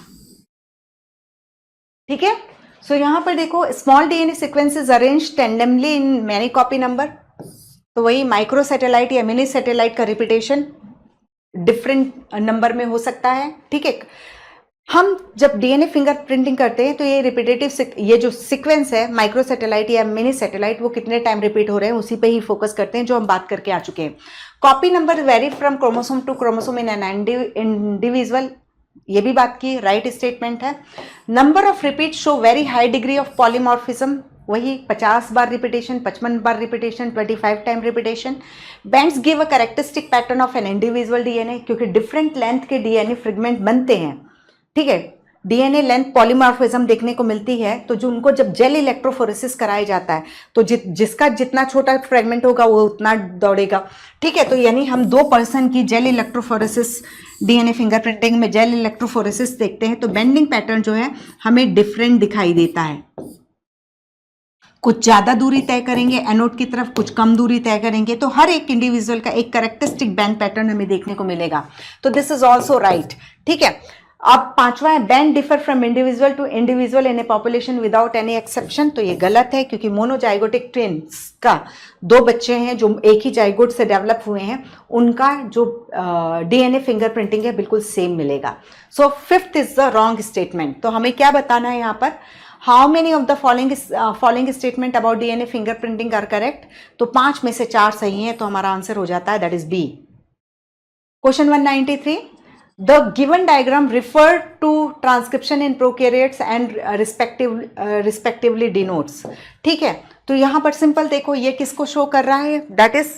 ठीक है, सो यहां पर देखो small DNA sequence is arranged tandemly in many copy number. तो वही माइक्रो सैटेलाइट या मिनी सैटेलाइट का रिपीटेशन डिफरेंट नंबर में हो सकता है। ठीक है, हम जब डीएनए फिंगरप्रिंटिंग करते हैं तो ये रिपीटेटिव ये जो सीक्वेंस है माइक्रो सैटेलाइट या मिनी सैटेलाइट वो कितने टाइम रिपीट हो रहे हैं उसी पे ही फोकस करते हैं, जो हम बात करके आ चुके हैं। Copy number vary from chromosome to chromosome in an individual, ये भी बात की, राइट स्टेटमेंट है। Number of repeat show very high degree of polymorphism, वही 50 बार रिपीटेशन, 55 बार repetition, 25 time repetition. Bands give a characteristic pattern of an individual DNA, क्योंकि डिफरेंट लेंथ के डीएनए फ्रेगमेंट बनते हैं। ठीक है, डीएनए लेंथ पॉलीमॉर्फिज्म देखने को मिलती है, तो जो उनको जब जेल इलेक्ट्रोफोरेसिस कराया जाता है तो जिसका जितना छोटा फ्रेगमेंट होगा वो उतना दौड़ेगा। ठीक है, तो यानी हम 2 पर्सन की जेल इलेक्ट्रोफोरेसिस डीएनए फिंगरप्रिंटिंग में जेल इलेक्ट्रोफोरेसिस देखते हैं तो बेंडिंग पैटर्न जो है हमें डिफरेंट दिखाई देता है। कुछ ज्यादा दूरी तय करेंगे एनोड की तरफ, कुछ कम दूरी तय करेंगे, तो हर एक इंडिविजुअल का एक कैरेक्टरिस्टिक बैंड पैटर्न हमें देखने को मिलेगा। तो दिस इज ऑल्सो राइट। ठीक है, अब 5वां है band differ from individual to individual in a population without any exception. तो ये गलत है, क्योंकि मोनोजाइगोटिक ट्विन्स का 2 बच्चे हैं जो एक ही जाइगोट से डेवलप हुए हैं, उनका जो डीएनए फिंगरप्रिंटिंग है बिल्कुल सेम मिलेगा। So 5th is the wrong statement. तो हमें क्या बताना है यहाँ पर? How many of the following statement about DNA fingerprinting are correct? तो 5 में से 4 सही है, तो हमारा आंसर हो जाता है that is B. Question 193, the given diagram refer to transcription in prokaryotes and respectively denotes। ठीक है, तो यहां पर सिंपल देखो ये किसको शो कर रहा है? दैट इज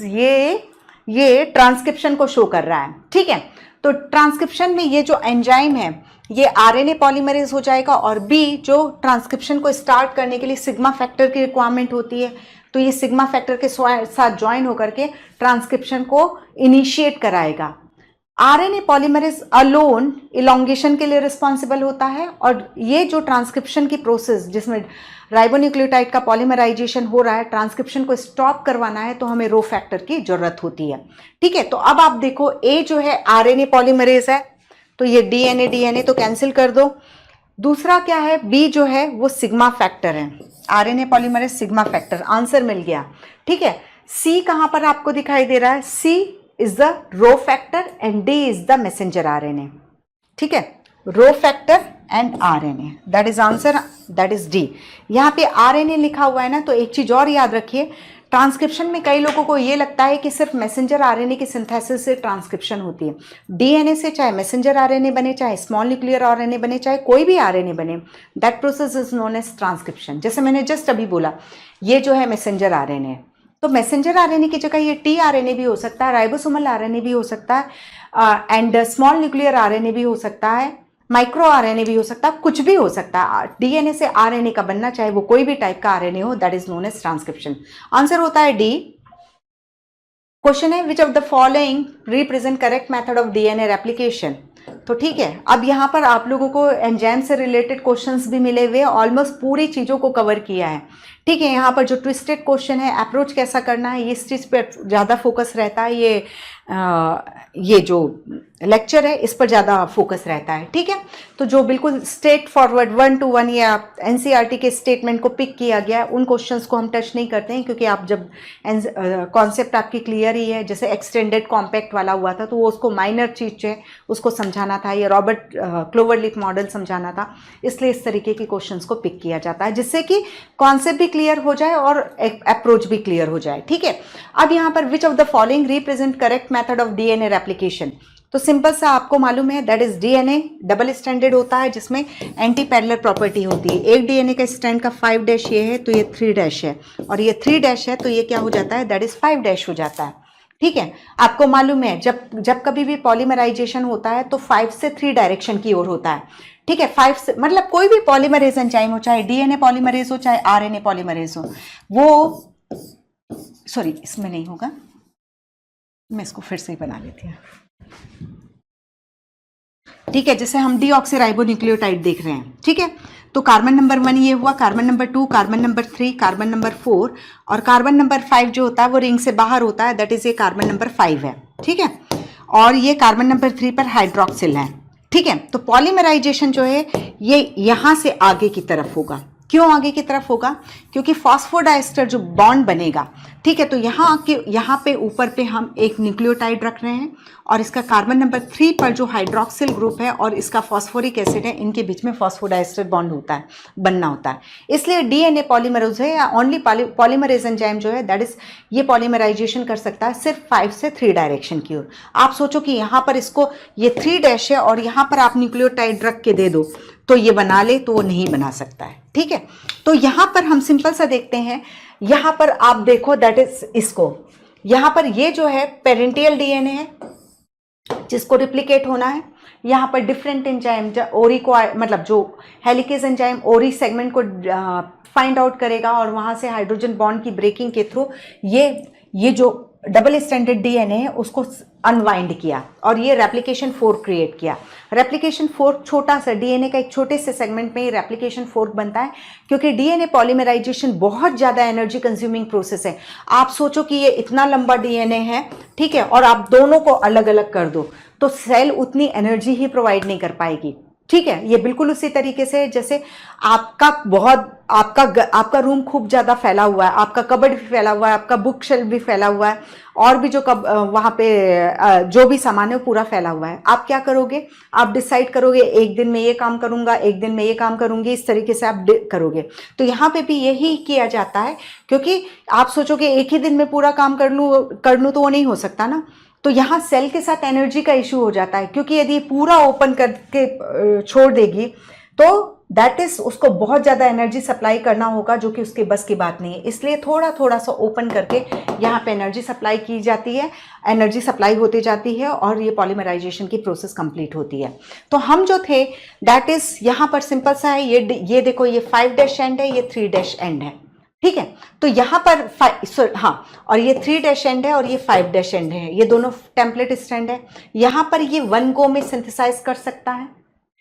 ये ट्रांसक्रिप्शन को शो कर रहा है। ठीक है, तो ट्रांसक्रिप्शन में ये जो एंजाइम है ये आरएनए पॉलीमरेज हो जाएगा, और बी जो ट्रांसक्रिप्शन को स्टार्ट करने के लिए सिग्मा फैक्टर की रिक्वायरमेंट होती है, तो ये सिग्मा फैक्टर के साथ ज्वाइन होकर के ट्रांसक्रिप्शन को इनिशिएट कराएगा। आरएनए पॉलीमरेज अलोन इलोंगेशन के लिए रिस्पॉन्सिबल होता है, और ये जो ट्रांसक्रिप्शन की प्रोसेस जिसमें राइबोन्यूक्लियोटाइड का पॉलीमराइजेशन हो रहा है, ट्रांसक्रिप्शन को स्टॉप करवाना है, तो हमें रो फैक्टर की जरूरत होती है। ठीक है, तो अब आप देखो ए जो है आरएनए पॉलीमरेज है, तो ये डीएनए तो कैंसिल कर दो। दूसरा क्या है, बी जो है वो सिग्मा फैक्टर है, RNA polymerase sigma factor, answer मिल गया। ठीक है, सी कहां पर आपको दिखाई दे रहा है, C is the rho factor and D is the messenger RNA. ठीक है, rho factor and RNA, that is answer, that is D. यहाँ पे आरएनए लिखा हुआ है ना, तो एक चीज और याद रखिए, ट्रांसक्रिप्शन में कई लोगों को ये लगता है कि सिर्फ मैसेंजर आरएनए की सिंथेसिस से ट्रांसक्रिप्शन होती है। डीएनए से चाहे मैसेंजर आरएनए बने, चाहे स्मॉल न्यूक्लियर आरएनए बने, चाहे कोई भी आरएनए बने, that process is known as transcription. जैसे मैंने जस्ट अभी बोला, ये जो है मैसेंजर आरएनए, तो मैसेंजर आरएनए की जगह ये टी आरएनए भी हो सकता है, राइबोसोमल आरएनए भी हो सकता है, एंड स्मॉल न्यूक्लियर आरएनए भी हो सकता है, माइक्रो आरएनए भी हो सकता है, कुछ भी हो सकता है। डीएनए से आरएनए का बनना, चाहे वो कोई भी टाइप का आरएनए हो, that is known as transcription. Answer होता है डी। क्वेश्चन है which of the following represent correct method of DNA replication. तो ठीक है, अब यहाँ पर आप लोगों को एंजाइम से रिलेटेड क्वेश्चंस भी मिले हुए, ऑलमोस्ट पूरी चीज़ों को कवर किया है। ठीक है, यहाँ पर जो ट्विस्टेड क्वेश्चन है, अप्रोच कैसा करना है, इस चीज़ पर ज़्यादा फोकस रहता है, ये जो लेक्चर है इस पर ज़्यादा फोकस रहता है। ठीक है, तो जो बिल्कुल स्ट्रेट फॉरवर्ड 1 to 1 या एनसीईआरटी के स्टेटमेंट को पिक किया गया है, उन क्वेश्चंस को हम टच नहीं करते हैं, क्योंकि आप जब कॉन्सेप्ट आपकी क्लियर ही है, जैसे एक्सटेंडेड कॉम्पैक्ट वाला हुआ था, तो वो उसको माइनर चीज़ है उसको समझाना था, ये रॉबर्ट क्लोवरलीफ मॉडल समझाना था, इसलिए इस तरीके के क्वेश्चंस को पिक किया जाता है, जिससे कि कॉन्सेप्ट भी क्लियर हो जाए और अप्रोच भी क्लियर हो जाए। ठीक है, अब यहाँ पर विच of the following represent correct method of DNA replication, तो सिंपल सा आपको मालूम है, that is DNA double standard होता है, जिसमें एंटी पैरेलल प्रॉपर्टी होती है। एक डीएनए का स्ट्रैंड का 5' ये है, तो ये 3' है, और ये 3' है, तो ये क्या हो जाता है, दैट इज 5' हो जाता है। ठीक है, आपको मालूम है जब कभी भी पॉलीमराइजेशन होता है तो 5 से 3 डायरेक्शन की ओर होता है। ठीक है, 5 से मतलब कोई भी पॉलीमरेज एंजाइम हो, चाहे डीएनए पॉलीमरेज हो, चाहे आरएनए पॉलीमरेज हो, वो सॉरी इसमें नहीं होगा, मैं इसको फिर से ही बना लेती हूँ। ठीक है, जैसे हम डीऑक्सीराइबोन्यूक्लियोटाइड देख रहे हैं। ठीक है, तो कार्बन नंबर 1 ये हुआ, carbon number 2, carbon number 3, carbon number 4, और कार्बन नंबर 5 जो होता है वो रिंग से बाहर होता है, दैट इज ये कार्बन नंबर 5 है। ठीक है, और ये कार्बन नंबर 3 पर हाइड्रोक्सिल है। ठीक है, तो पॉलीमराइजेशन जो है ये यहां से आगे की तरफ होगा। क्यों आगे की तरफ होगा, क्योंकि फॉस्फोडाइस्टर जो बॉन्ड बनेगा, ठीक है, तो यहाँ पे ऊपर पे हम एक न्यूक्लियोटाइड रख रहे हैं, और इसका कार्बन नंबर 3 पर जो हाइड्रोक्सिल ग्रुप है और इसका फॉस्फोरिक एसिड है, इनके बीच में फॉस्फोडाइस्टर बॉन्ड होता है, बनना होता है। इसलिए डीएनए पॉलीमरेज है, या ओनली पॉलीमरेज एंजाइम जो है, दैट इज ये पॉलीमराइजेशन कर सकता है सिर्फ 5 से 3 डायरेक्शन की ओर। आप सोचो कि यहाँ पर इसको ये 3' है और यहाँ पर आप न्यूक्लियोटाइड रख के दे दो तो ये बना ले, तो वो नहीं बना सकता है। ठीक है, तो यहाँ पर हम सिंपल सा देखते हैं, यहाँ पर आप देखो, दैट इज इसको, यहाँ पर ये जो है पेरेंटियल डीएनए है जिसको रिप्लिकेट होना है। यहाँ पर डिफरेंट एंजाइम ओरी को, मतलब जो हेलिकेज एंजाइम ओरी सेगमेंट को फाइंड आउट करेगा, और वहाँ से हाइड्रोजन बॉन्ड की ब्रेकिंग के थ्रू ये जो डबल स्टैंडर्ड डीएनए है उसको अनवाइंड किया, और ये रेप्लिकेशन फोर्क क्रिएट किया। रेप्लिकेशन फोर्क छोटा सा डीएनए का एक छोटे से सेगमेंट में ही रेप्लिकेशन फोर्क बनता है, क्योंकि डीएनए पॉलीमराइजेशन बहुत ज़्यादा एनर्जी कंज्यूमिंग प्रोसेस है। आप सोचो कि ये इतना लंबा डीएनए है, ठीक है, और आप दोनों को अलग अलग कर दो तो सेल उतनी एनर्जी ही प्रोवाइड नहीं कर पाएगी। ठीक है, ये बिल्कुल उसी तरीके से जैसे आपका रूम खूब ज़्यादा फैला हुआ है, आपका कबर्ड भी फैला हुआ है, आपका बुक शेल्फ भी फैला हुआ है, और भी जो वहाँ पे जो भी सामान है वो पूरा फैला हुआ है। आप क्या करोगे, आप डिसाइड करोगे एक दिन में ये काम करूँगा, एक दिन में ये काम करूँगी, इस तरीके से आप करोगे। तो यहाँ पे भी यही किया जाता है, क्योंकि आप सोचोगे एक ही दिन में पूरा काम कर लूँ तो वो नहीं हो सकता ना। तो यहाँ सेल के साथ एनर्जी का इशू हो जाता है, क्योंकि यदि पूरा ओपन करके छोड़ देगी तो दैट इज उसको बहुत ज़्यादा एनर्जी सप्लाई करना होगा जो कि उसके बस की बात नहीं है, इसलिए थोड़ा थोड़ा सा ओपन करके यहाँ पे एनर्जी सप्लाई की जाती है, एनर्जी सप्लाई होती जाती है और ये पॉलीमराइजेशन की प्रोसेस कंप्लीट होती है। तो हम जो थे दैट इज यहाँ पर सिंपल सा है, ये देखो ये 5 डैश एंड है, ये 3 डैश एंड है, ठीक है। तो यहाँ पर हाँ, और ये 3 डैश एंड है और ये 5 डैश एंड है, ये दोनों टेम्पलेट स्ट्रैंड है। यहाँ पर ये 1 गो में सिंथेसाइज कर सकता है,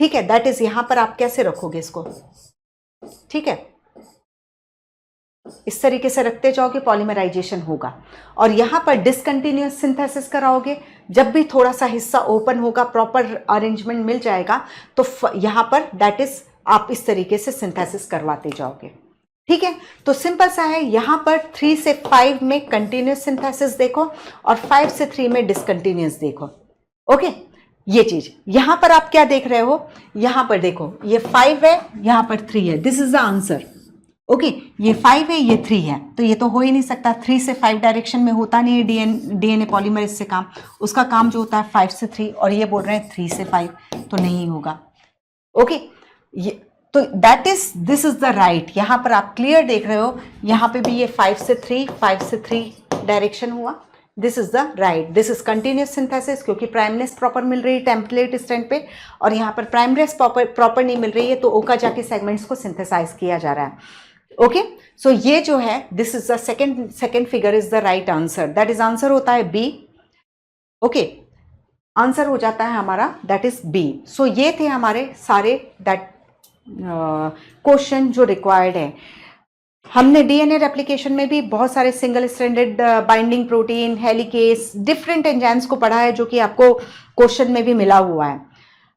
ठीक है। दैट इज यहाँ पर आप कैसे रखोगे इसको, ठीक है, इस तरीके से रखते जाओगे, पॉलीमराइजेशन होगा। और यहाँ पर डिसकंटिन्यूअस सिंथेसिस कराओगे, जब भी थोड़ा सा हिस्सा ओपन होगा, प्रॉपर अरेंजमेंट मिल जाएगा, तो यहाँ पर दैट इज आप इस तरीके से सिंथेसिस करवाते जाओगे, ठीक है। तो सिंपल सा है, यहाँ पर 3 से 5 में कंटिन्यूस सिंथेसिस देखो और 5 से 3 में डिसकंटिन्यूअस देखो, ओके। ये चीज यहाँ पर आप क्या देख रहे हो, यहाँ पर देखो ये 5 है, यहाँ पर 3 है, this is the answer, okay. ये 5 है, ये 3 है, तो ये तो हो ही नहीं सकता, 3 से 5 डायरेक्शन में होता नहीं है डीएनए पॉलीमरेज से काम, उसका काम जो होता है 5 से 3, और ये बोल रहे हैं 3 से 5, तो नहीं होगा, ओके। ये तो that is this is the right, यहाँ पर आप क्लियर देख रहे हो, यहाँ पे भी ये 5 से 3 डायरेक्शन हुआ, this is the right, this is continuous synthesis, क्योंकि प्राइमनेस प्रॉपर मिल रही है टेम्पलेट स्ट्रैंड पे, और यहाँ पर प्राइमनेस प्रॉपर नहीं मिल रही है, तो ओकाजाकी सेगमेंट्स को सिंथेसाइज किया जा रहा है, ओके। सो ये जो है this is the second figure is the right answer, that is answer होता है बी, ओके। आंसर हो जाता है हमारा दैट इज बी। सो ये थे हमारे सारे दैट क्वेश्चन जो रिक्वायर्ड है। हमने डीएनए रेप्लिकेशन में भी बहुत सारे single stranded binding protein, helicase, different enzymes को पढ़ा है, जो कि आपको क्वेश्चन में भी मिला हुआ है।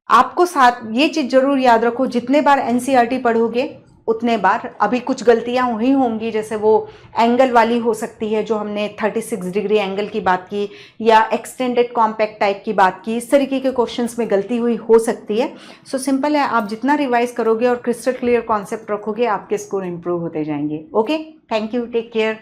आपको साथ ये चीज जरूर याद रखो, जितने बार एनसीईआरटी पढ़ोगे उतने बार अभी कुछ गलतियां हुई होंगी, जैसे वो एंगल वाली हो सकती है जो हमने 36 डिग्री एंगल की बात की, या एक्सटेंडेड कॉम्पैक्ट टाइप की बात की, इस तरीके के क्वेश्चंस में गलती हुई हो सकती है। सो सिंपल है, आप जितना रिवाइज करोगे और क्रिस्टल क्लियर कॉन्सेप्ट रखोगे, आपके स्कोर इंप्रूव होते जाएंगे, okay. Thank you, take care.